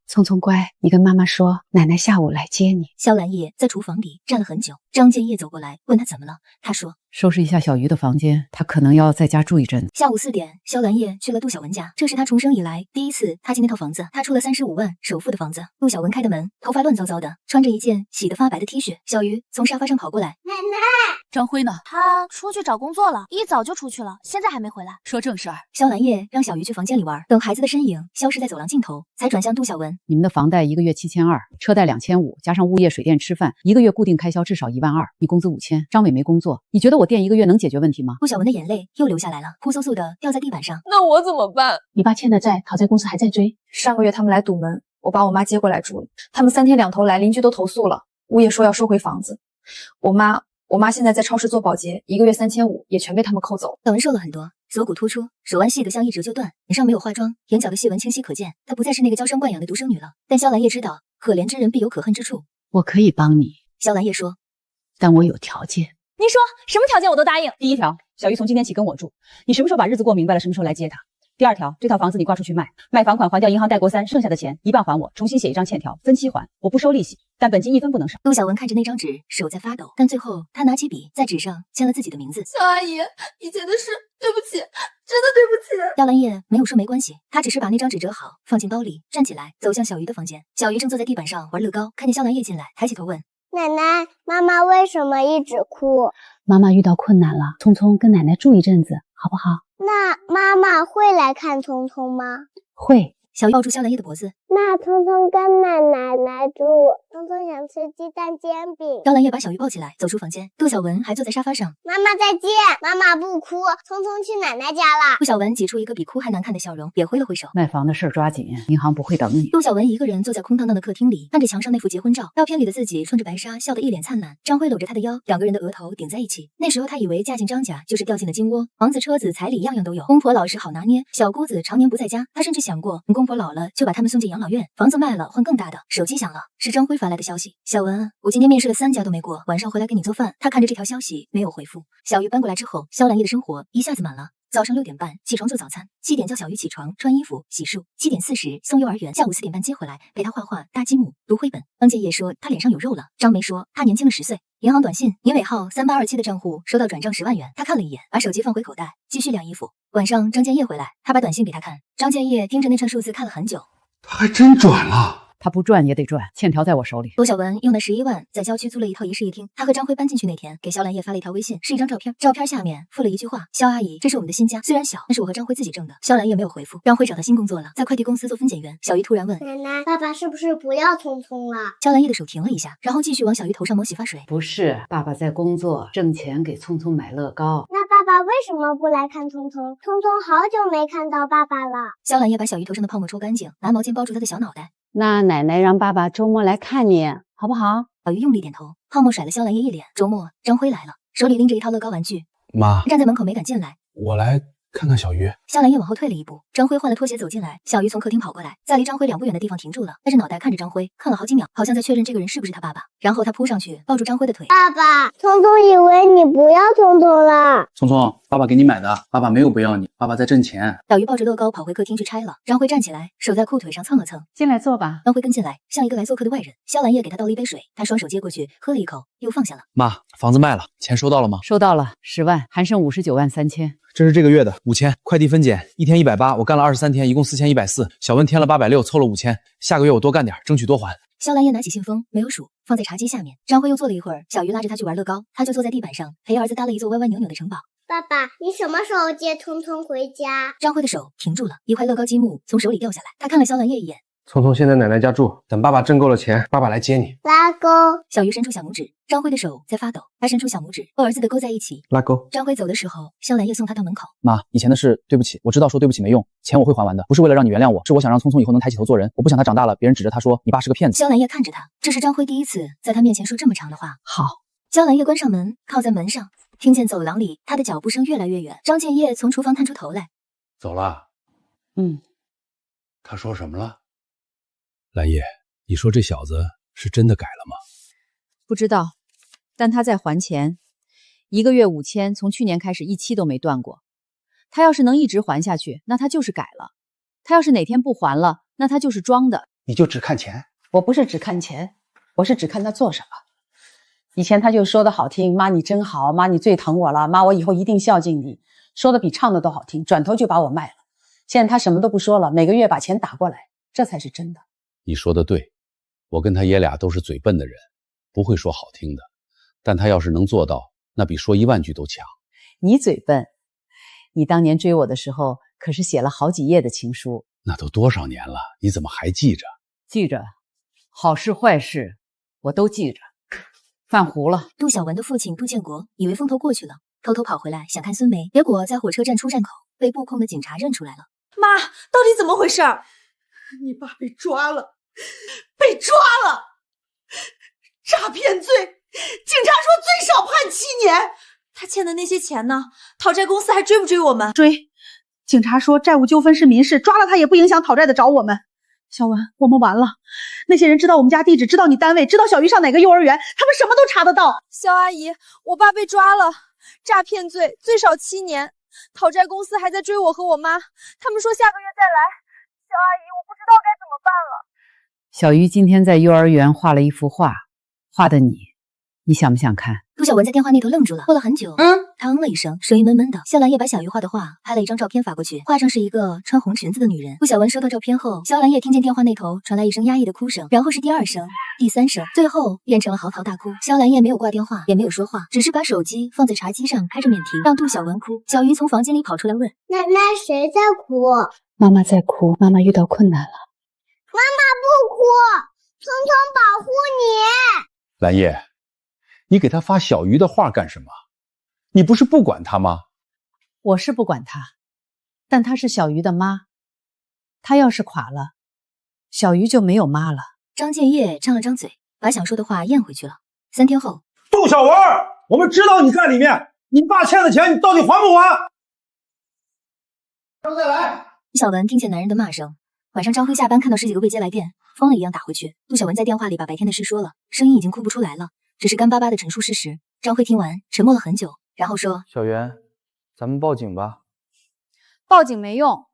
Speaker 21: 聪聪乖，你跟妈妈说，奶奶下午来接你。
Speaker 2: 肖兰叶在厨房里站了很久，张建业走过来问他怎么了，他说
Speaker 21: 收拾一下小鱼的房间，她可能要在家住一阵。
Speaker 2: 下午4点，肖兰叶去了杜小文家，这是他重生以来第一次踏进那套房子。他出了35万首付的房子。杜小文开的门，头发乱糟糟的，穿着一件洗得发白的 T 恤。小鱼从沙发上跑过来，
Speaker 18: 奶奶，
Speaker 9: 张辉呢？
Speaker 18: 他出去找工作了，一早就出去了，现在还没回来。
Speaker 9: 说正事儿。
Speaker 2: 肖兰叶让小鱼去房间里玩，等孩子的身影消失在走廊尽头，才转向杜小文。
Speaker 6: 你们的房贷1个月7200，车贷2500，加上物业、水电、吃饭，1个月固定开销至少12000。你工资5000。张伟没工作，你觉得我垫1个月能解决问题吗？
Speaker 2: 杜小文的眼泪又流下来了，扑簌簌的掉在地板上。
Speaker 19: 那我怎么办？
Speaker 5: 你爸欠的债，讨债公司还在追。
Speaker 19: 上个月他们来堵门，我把我妈接过来住了。他们3天2头来，邻居都投诉了，物业说要收回房子。我妈现在在超市做保洁，1个月3500，也全被他们扣走。
Speaker 2: 小文瘦了很多，锁骨突出，手腕细得像一折就断，脸上没有化妆，眼角的细纹清晰可见。她不再是那个娇生惯养的独生女了。但肖兰叶知道，可怜之人必有可恨之处。
Speaker 21: 我可以帮你，
Speaker 2: 肖兰叶说，
Speaker 21: 但我有条件。
Speaker 3: 你说什么条件我都答应。
Speaker 6: 第1条，小鱼从今天起跟我住，你什么时候把日子过明白了，什么时候来接她。第2条，这套房子你挂出去卖，卖房款还掉银行贷国3，剩下的钱一半还我，重新写一张欠条，分期还，我不收利息，但本金1分不能少。
Speaker 2: 杜小文看着那张纸，手在发抖，但最后他拿起笔，在纸上签了自己的名字。
Speaker 19: 肖阿姨，以前的事对不起，真的对不起。
Speaker 2: 肖兰叶没有说没关系，他只是把那张纸折好，放进包里，站起来走向小鱼的房间。小鱼正坐在地板上玩乐高，看见肖兰叶进来，抬起头问：
Speaker 13: 奶奶，妈妈为什么一直哭？
Speaker 21: 妈妈遇到困难了，聪聪跟奶奶住一阵子，好不好？
Speaker 13: 那妈妈会来看聪聪吗？
Speaker 21: 会。
Speaker 2: 小鱼抱住肖兰叶的脖子，
Speaker 13: 那聪聪跟奶奶来住，聪聪想吃鸡蛋煎饼。
Speaker 2: 肖兰叶把小鱼抱起来，走出房间。杜小文还坐在沙发上。
Speaker 13: 妈妈再见，妈妈不哭，聪聪去奶奶家了。
Speaker 2: 杜小文挤出一个比哭还难看的笑容，也挥了挥手。
Speaker 21: 卖房的事抓紧，银行不会等你。
Speaker 2: 杜小文一个人坐在空荡荡的客厅里，看着墙上那幅结婚照，照片里的自己穿着白纱，笑得一脸灿烂。张辉搂着她的腰，2个人的额头顶在一起。那时候他以为嫁进张家就是掉进了金窝，房子、车子、彩礼样样都有，公婆老实好拿捏，小姑子常年不在家。他甚至想过，公婆老了就把他们送进养老院，房子卖了换更大的。手机响了，是张辉发来的消息：小文，我今天面试了3家都没过，晚上回来给你做饭。他看着这条消息没有回复。小鱼搬过来之后，肖兰叶的生活一下子满了。早上6点半起床做早餐，7点叫小鱼起床穿衣服洗漱，7点40送幼儿园，下午4点半接回来陪他画画搭积木读绘本。张建业说他脸上有肉了，张梅说他年轻了10岁。银行短信，年尾号3827的账户收到转账10万元，他看了一眼，把手机放回口袋，继续晾衣服。晚上张建业回来，他把短信给他看，张建业盯着那串数字看了很久。
Speaker 12: 他还真转了。
Speaker 6: 他不赚也得赚，欠条在我手里。
Speaker 2: 罗小文用那11万在郊区租了一套一室一厅。他和张辉搬进去那天，给肖兰叶发了一条微信，是一张照片，照片下面附了一句话：肖阿姨，这是我们的新家，虽然小，但是我和张辉自己挣的。肖兰叶没有回复。张辉找到新工作了，在快递公司做分拣员。小鱼突然问：
Speaker 13: 奶奶，爸爸是不是不要聪聪了？
Speaker 2: 肖兰叶的手停了一下，然后继续往小鱼头上抹洗发水。
Speaker 21: 不是，爸爸在工作，挣钱给聪聪买乐高。
Speaker 13: 那爸爸为什么不来看聪聪？聪聪好久没看到爸爸了。
Speaker 2: 肖兰叶把小鱼头上的泡沫抽干净，拿毛巾包住他的小脑袋。
Speaker 21: 那奶奶让爸爸周末来看你，好不好？
Speaker 2: 小鱼用力点头，泡沫甩了肖兰叶一脸。周末，张辉来了，手里拎着一套乐高玩具。
Speaker 22: 妈，
Speaker 2: 站在门口没敢进来。
Speaker 22: 我来看看小鱼。
Speaker 2: 肖兰叶往后退了一步，张辉换了拖鞋走进来。小鱼从客厅跑过来，在离张辉2步远的地方停住了，带着脑袋看着张辉，看了好几秒，好像在确认这个人是不是他爸爸。然后他扑上去抱住张辉的腿。
Speaker 13: 爸爸，聪聪以为你不要聪聪了。
Speaker 22: 聪聪，爸爸给你买的，爸爸没有不要你，爸爸在挣钱。
Speaker 2: 小鱼抱着乐高跑回客厅去拆了。张辉站起来，手在裤腿上蹭了蹭。
Speaker 6: 进来坐吧。
Speaker 2: 张辉跟进来，像一个来做客的外人。肖兰叶给他倒了一杯水，他双手接过去，喝了一口，又放下了。
Speaker 22: 妈，房子卖了，钱收到了吗？
Speaker 6: 收到了，10万，还剩59万3000。
Speaker 22: 这是这个月的5000，快递分拣，1天180，我干了23天，一共4140。小文添了860，凑了5000，下个月我多干点，争取多还。
Speaker 2: 肖兰叶拿起信封，没有数，放在茶几下面。张辉又坐了一会儿，小鱼拉着他去玩乐高，他就坐在地板上陪儿子搭了一座歪歪扭扭的城堡。
Speaker 13: 爸爸，你什么时候接聪聪回家？
Speaker 2: 张辉的手停住了，一块乐高积木从手里掉下来，他看了肖兰叶一眼。
Speaker 22: 聪聪现在奶奶家住，等爸爸挣够了钱，爸爸来接你。
Speaker 13: 拉钩。
Speaker 2: 小鱼伸出小拇指，张辉的手在发抖，他伸出小拇指和儿子的勾在一起。
Speaker 22: 拉钩。
Speaker 2: 张辉走的时候，肖兰叶送他到门口。
Speaker 14: 妈，以前的事对不起，我知道说对不起没用，钱我会还完的，不是为了让你原谅我，是我想让聪聪以后能抬起头做人，我不想他长大了别人指着他说你爸是个骗子。
Speaker 2: 肖兰叶看着他，这是张辉第一次在他面前说这么长的话。
Speaker 6: 好。
Speaker 2: 肖兰叶关上门，靠在门上，听见走廊里他的脚步声越来越远。张建业从厨房探出头来。
Speaker 10: 走了。他说什么了？兰叶，你说这小子是真的改了吗？
Speaker 6: 不知道，但他在还钱，1个月5000，从去年开始一期都没断过。他要是能一直还下去，那他就是改了；他要是哪天不还了，那他就是装的。
Speaker 7: 你就只看钱？
Speaker 6: 我不是只看钱，我是只看他做什么。以前他就说的好听，妈你真好，妈你最疼我了，妈我以后一定孝敬你，说的比唱的都好听，转头就把我卖了。现在他什么都不说了，每个月把钱打过来，这才是真的。
Speaker 17: 你说的对，我跟他爷俩都是嘴笨的人，不会说好听的，但他要是能做到，那比说10000句都强。
Speaker 6: 你嘴笨，你当年追我的时候可是写了好几页的情书。
Speaker 17: 那都多少年了，你怎么还记着？
Speaker 6: 记着，好事坏事我都记着。犯糊了。
Speaker 2: 杜小文的父亲杜建国以为风头过去了，偷偷跑回来想看孙梅，结果在火车站出站口被布控的警察认出来了。
Speaker 1: 妈，到底怎么回事？你爸被抓了，被抓了！诈骗罪，警察说最少判7年。他欠的那些钱呢？讨债公司还追不追我们？
Speaker 3: 追。警察说债务纠纷是民事，抓了他也不影响讨债的找我们。小文，我们完了。那些人知道我们家地址，知道你单位，知道小鱼上哪个幼儿园，他们什么都查得到。
Speaker 1: 肖阿姨，我爸被抓了，诈骗罪最少7年，讨债公司还在追我和我妈，他们说下个月再来。肖阿姨，我不知道该怎么办了。
Speaker 6: 小鱼今天在幼儿园画了一幅画，画的你想不想看？
Speaker 2: 杜小文在电话那头愣住了，过了很久，他嗯了一声，声音闷闷的。肖兰叶把小鱼画的画拍了一张照片发过去，画上是一个穿红裙子的女人。杜小文收到照片后，肖兰叶听见电话那头传来一声压抑的哭声，然后是第2声、第3声，最后变成了嚎啕大哭。肖兰叶没有挂电话，也没有说话，只是把手机放在茶几上开着免提，让杜小文哭。小鱼从房间里跑出来问：
Speaker 13: 奶奶，谁在哭？
Speaker 5: 妈妈在哭，妈妈遇到困难了。
Speaker 13: 妈妈不哭，聪聪保护你。
Speaker 17: 兰叶，你给他发小鱼的画干什么？你不是不管他吗？
Speaker 6: 我是不管他，但他是小鱼的妈，他要是垮了，小鱼就没有妈了。
Speaker 2: 张建业张了张嘴，把想说的话咽回去了。3天后，
Speaker 4: 杜小文，我们知道你在里面，你爸欠的钱你到底还不还？
Speaker 2: 再来。杜小文听见男人的骂声。晚上张辉下班看到10几个未接来电，疯了一样打回去。杜小文在电话里把白天的事说了，声音已经哭不出来了，只是干巴巴的陈述事实。张辉听完沉默了很久，然后说：
Speaker 14: 小袁，咱们报警吧。
Speaker 3: 报警没用，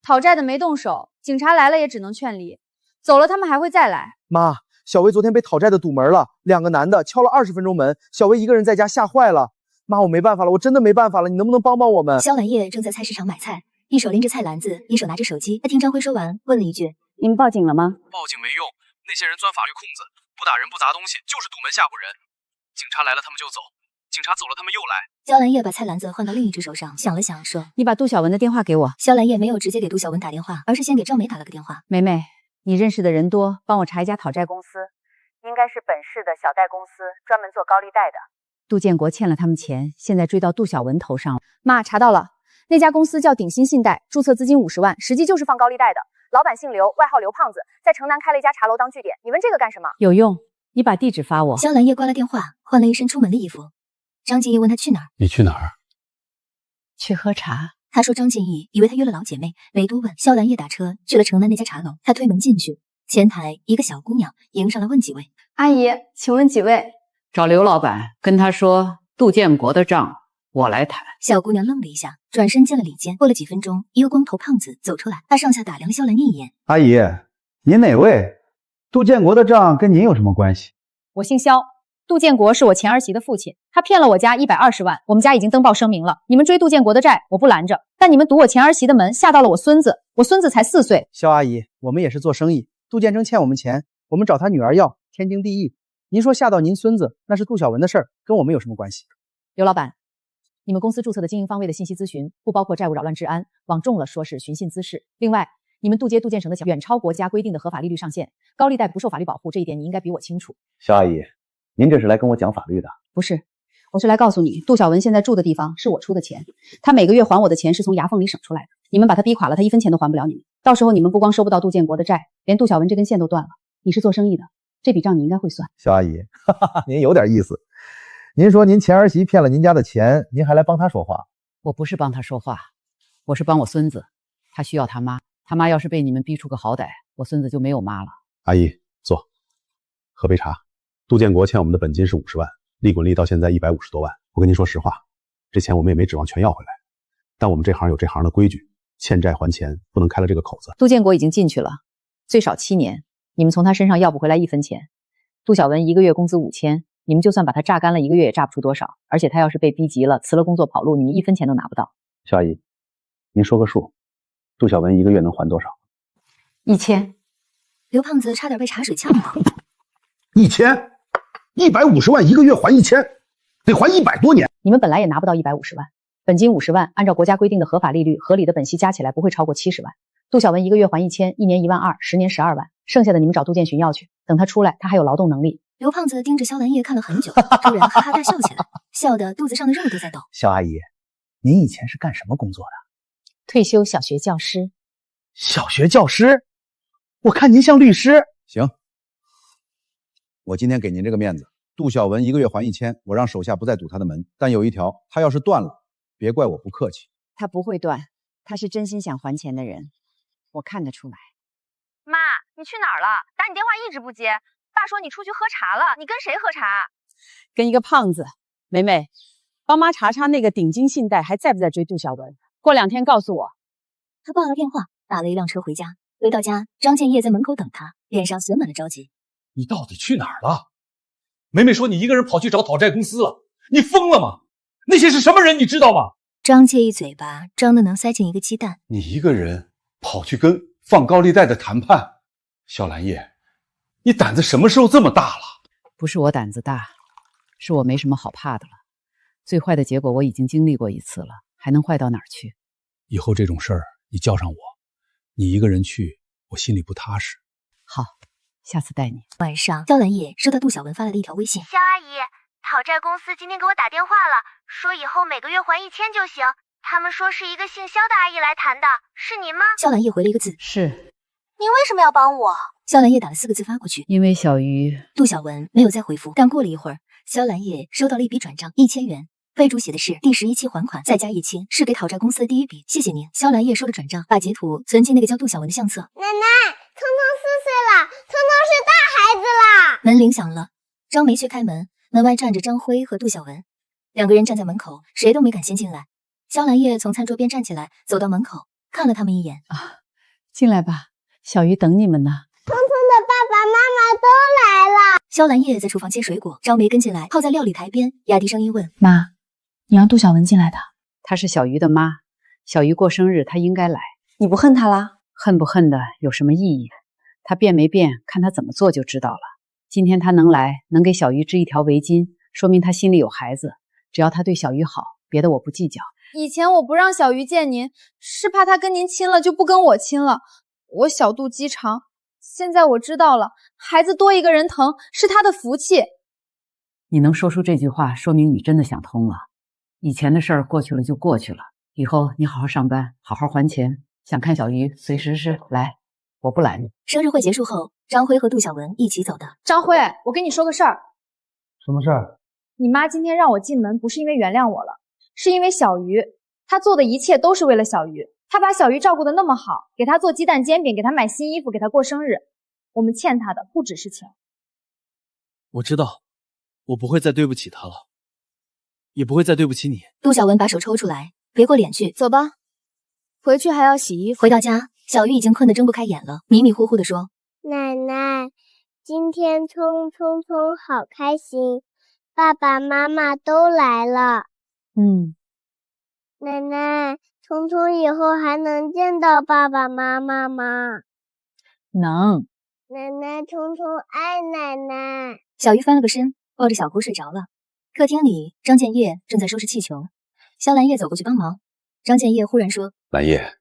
Speaker 3: 讨债的没动手，警察来了也只能劝离，走了他们还会再来。
Speaker 14: 妈，小薇昨天被讨债的堵门了，2个男的敲了20分钟门，小薇一个人在家吓坏了。妈，我没办法了，我真的没办法了，你能不能帮帮我们？
Speaker 2: 肖兰叶正在菜市场买菜，一手拎着菜篮子，一手拿着手机。他听张辉说完，问了一句：
Speaker 6: 你们报警了吗？
Speaker 11: 报警没用，那些人钻法律空子，不打人不砸东西，就是堵门吓唬人。警察来了他们就走，警察走了他们又来。
Speaker 2: 肖兰叶把菜篮子换到另一只手上，想了想说：
Speaker 6: 你把杜小文的电话给我。
Speaker 2: 肖兰叶没有直接给杜小文打电话，而是先给赵梅打了个电话。
Speaker 6: 梅梅，你认识的人多，帮我查一家讨债公司，
Speaker 8: 应该是本市的小贷公司，专门做高利贷的。
Speaker 6: 杜建国欠了他们钱，现在追到杜小文头上了。
Speaker 3: 妈，查到了，那家公司叫鼎新信贷，注册资金50万，实际就是放高利贷的。老板姓刘，外号刘胖子，在城南开了一家茶楼当据点。你问这个干什么？
Speaker 6: 有用，你把地址发我。
Speaker 2: 肖兰叶挂了电话，换了一身出门的衣服。张建义问他去哪儿？
Speaker 17: 你去哪儿？
Speaker 6: 去喝茶。
Speaker 2: 他说张建义以为他约了老姐妹，没多问。肖兰叶打车去了城南那家茶楼，他推门进去，前台一个小姑娘迎上来问几位。
Speaker 3: 阿姨，请问几位？
Speaker 6: 找刘老板，跟他说杜建国的账我来谈。
Speaker 2: 小姑娘愣了一下，转身进了里间。过了几分钟，一个光头胖子走出来，他上下打量肖兰叶一眼。
Speaker 12: 阿姨，您哪位？杜建国的账跟您有什么关系？
Speaker 3: 我姓肖，杜建国是我前儿媳的父亲，他骗了我家120万，我们家已经登报声明了。你们追杜建国的债，我不拦着，但你们堵我前儿媳的门，吓到了我孙子，我孙子才4岁。
Speaker 14: 肖阿姨，我们也是做生意，杜建征欠我们钱，我们找他女儿要，天经地义。您说吓到您孙子，那是杜小文的事儿，跟我们有什么关系？
Speaker 6: 刘老板，你们公司注册的经营方位的信息咨询不包括债务扰乱治安，往重了说是寻衅滋事。另外，你们渡街杜建成的远超国家规定的合法利率上限，高利贷不受法律保护，这一点你应该比我清楚。
Speaker 20: 肖阿姨，您这是来跟我讲法律的？
Speaker 6: 不是，我是来告诉你，杜小文现在住的地方是我出的钱，他每个月还我的钱是从牙缝里省出来的。你们把他逼垮了，他1分钱都还不了你们。到时候你们不光收不到杜建国的债，连杜小文这根线都断了。你是做生意的，这笔账你应该会算。
Speaker 12: 肖阿姨，您有点意思。您说您前儿媳骗了您家的钱，您还来帮她说话？
Speaker 6: 我不是帮她说话，我是帮我孙子，他需要他妈。他妈要是被你们逼出个好歹，我孙子就没有妈了。
Speaker 7: 阿姨，坐，喝杯茶。杜建国欠我们的本金是50万，利滚利到现在150多万。我跟您说实话，这钱我们也没指望全要回来，但我们这行有这行的规矩，欠债还钱，不能开了这个口子。
Speaker 6: 杜建国已经进去了，最少7年，你们从他身上要不回来1分钱。杜小文1个月工资5000，你们就算把他榨干了1个月也榨不出多少。而且他要是被逼急了，辞了工作跑路，你们1分钱都拿不到。
Speaker 7: 肖阿姨，您说个数，杜小文1个月能还多少
Speaker 6: ？1000。
Speaker 2: 刘胖子差点被茶水呛到。
Speaker 7: 1000，150万1个月还1000，得还100多年。
Speaker 6: 你们本来也拿不到150万，本金50万，按照国家规定的合法利率，合理的本息加起来不会超过70万。杜小文1个月还1000，一年1万2，10年12万，剩下的你们找杜建群要去。等他出来，他还有劳动能力。
Speaker 2: 刘胖子盯着肖兰叶看了很久，突然哈哈大笑起来，笑得肚子上的肉都在抖。
Speaker 12: 肖阿姨，您以前是干什么工作的？
Speaker 6: 退休小学教师。
Speaker 12: 小学教师？我看您像律师。
Speaker 17: 行，我今天给您这个面子，杜小文1个月还1000，我让手下不再堵他的门。但有一条，他要是断了，别怪我不客气。
Speaker 15: 他不会断，他是真心想还钱的人，我看得出来。
Speaker 18: 妈，你去哪儿了？打你电话一直不接。爸说你出去喝茶了，你跟谁喝茶？
Speaker 15: 跟一个胖子。梅梅，帮妈查查那个顶金信贷还在不在追杜小文，过2天告诉我。
Speaker 2: 他挂了电话，打了一辆车回家。回到家，张建业在门口等他，脸上写满了着急。
Speaker 10: 你到底去哪儿了？梅梅说你一个人跑去找讨债公司了，你疯了吗？那些是什么人你知道吗？
Speaker 2: 张介一嘴巴张的能塞进一个鸡蛋。
Speaker 10: 你一个人跑去跟放高利贷的谈判，肖兰叶，你胆子什么时候这么大了？
Speaker 6: 不是我胆子大，是我没什么好怕的了。最坏的结果我已经经历过一次了，还能坏到哪儿去？
Speaker 10: 以后这种事儿你叫上我，你一个人去，我心里不踏实。
Speaker 6: 好，下次带你。
Speaker 2: 晚上，肖兰叶收到杜小文发来的一条微信：
Speaker 13: 肖阿姨，讨债公司今天给我打电话了，说以后每个月还1000就行。他们说是一个姓肖的阿姨来谈的，是您吗？
Speaker 2: 肖兰叶回了一个字：
Speaker 6: 是。
Speaker 13: 您为什么要帮我？
Speaker 2: 肖兰叶打了4个字发过去。
Speaker 6: 因为小鱼。
Speaker 2: 杜小文没有再回复，但过了一会儿，肖兰叶收到了一笔转账1000元，备注写的是第11期还款，再加1000，是给讨债公司的第一笔，谢谢您。肖兰叶收了转账，把截图存进那个叫杜小文的相册。
Speaker 13: 奶奶，聪聪4岁了，聪聪是大孩子啦。
Speaker 2: 门铃响了，张梅去开门，门外站着张辉和杜小文，2个人站在门口，谁都没敢先进来。肖兰叶从餐桌边站起来，走到门口，看了他们一眼。
Speaker 6: 进来吧，小鱼等你们呢。
Speaker 13: 聪聪的爸爸妈妈都来了。
Speaker 2: 肖兰叶在厨房切水果，张梅跟进来，泡在料理台边，压低声音问：
Speaker 19: 妈，你让杜小文进来的？
Speaker 6: 她是小鱼的妈，小鱼过生日，她应该来。
Speaker 19: 你不恨她啦？
Speaker 6: 恨不恨的有什么意义？她变没变，看她怎么做就知道了。今天她能来，能给小鱼织一条围巾，说明她心里有孩子。只要她对小鱼好，别的我不计较。
Speaker 19: 以前我不让小鱼见您，是怕她跟您亲了就不跟我亲了，我小肚鸡肠。现在我知道了，孩子多一个人疼是她的福气。
Speaker 6: 你能说出这句话，说明你真的想通了。以前的事儿过去了就过去了，以后你好好上班，好好还钱。想看小鱼，随时是来，我不拦你。
Speaker 2: 生日会结束后，张辉和杜小文一起走的。
Speaker 19: 张辉，我跟你说个事儿。
Speaker 12: 什么事儿？
Speaker 19: 你妈今天让我进门，不是因为原谅我了，是因为小鱼。她做的一切都是为了小鱼，她把小鱼照顾得那么好，给她做鸡蛋煎饼，给她买新衣服，给她过生日。我们欠她的不只是钱。
Speaker 11: 我知道，我不会再对不起她了，也不会再对不起你。
Speaker 2: 杜小文把手抽出来，别过脸去。
Speaker 19: 走吧，回去还要洗衣服。
Speaker 2: 回到家，小鱼已经困得睁不开眼了，迷迷糊糊地说：
Speaker 13: 奶奶，今天聪好开心，爸爸妈妈都来了。奶奶，聪以后还能见到爸爸妈妈吗？
Speaker 6: 能。
Speaker 13: 奶奶，聪爱奶奶。
Speaker 2: 小鱼翻了个身，抱着小姑睡着了。客厅里，张建业正在收拾气球，肖兰叶走过去帮忙。张建业忽然说：
Speaker 7: 兰叶，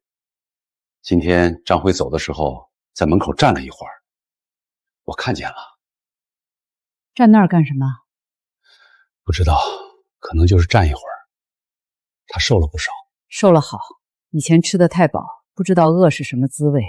Speaker 7: 今天张辉走的时候在门口站了一会儿，我看见了。
Speaker 6: 站那儿干什么？
Speaker 7: 不知道，可能就是站一会儿。他瘦了不少。
Speaker 6: 瘦了好，以前吃的太饱，不知道饿是什么滋味。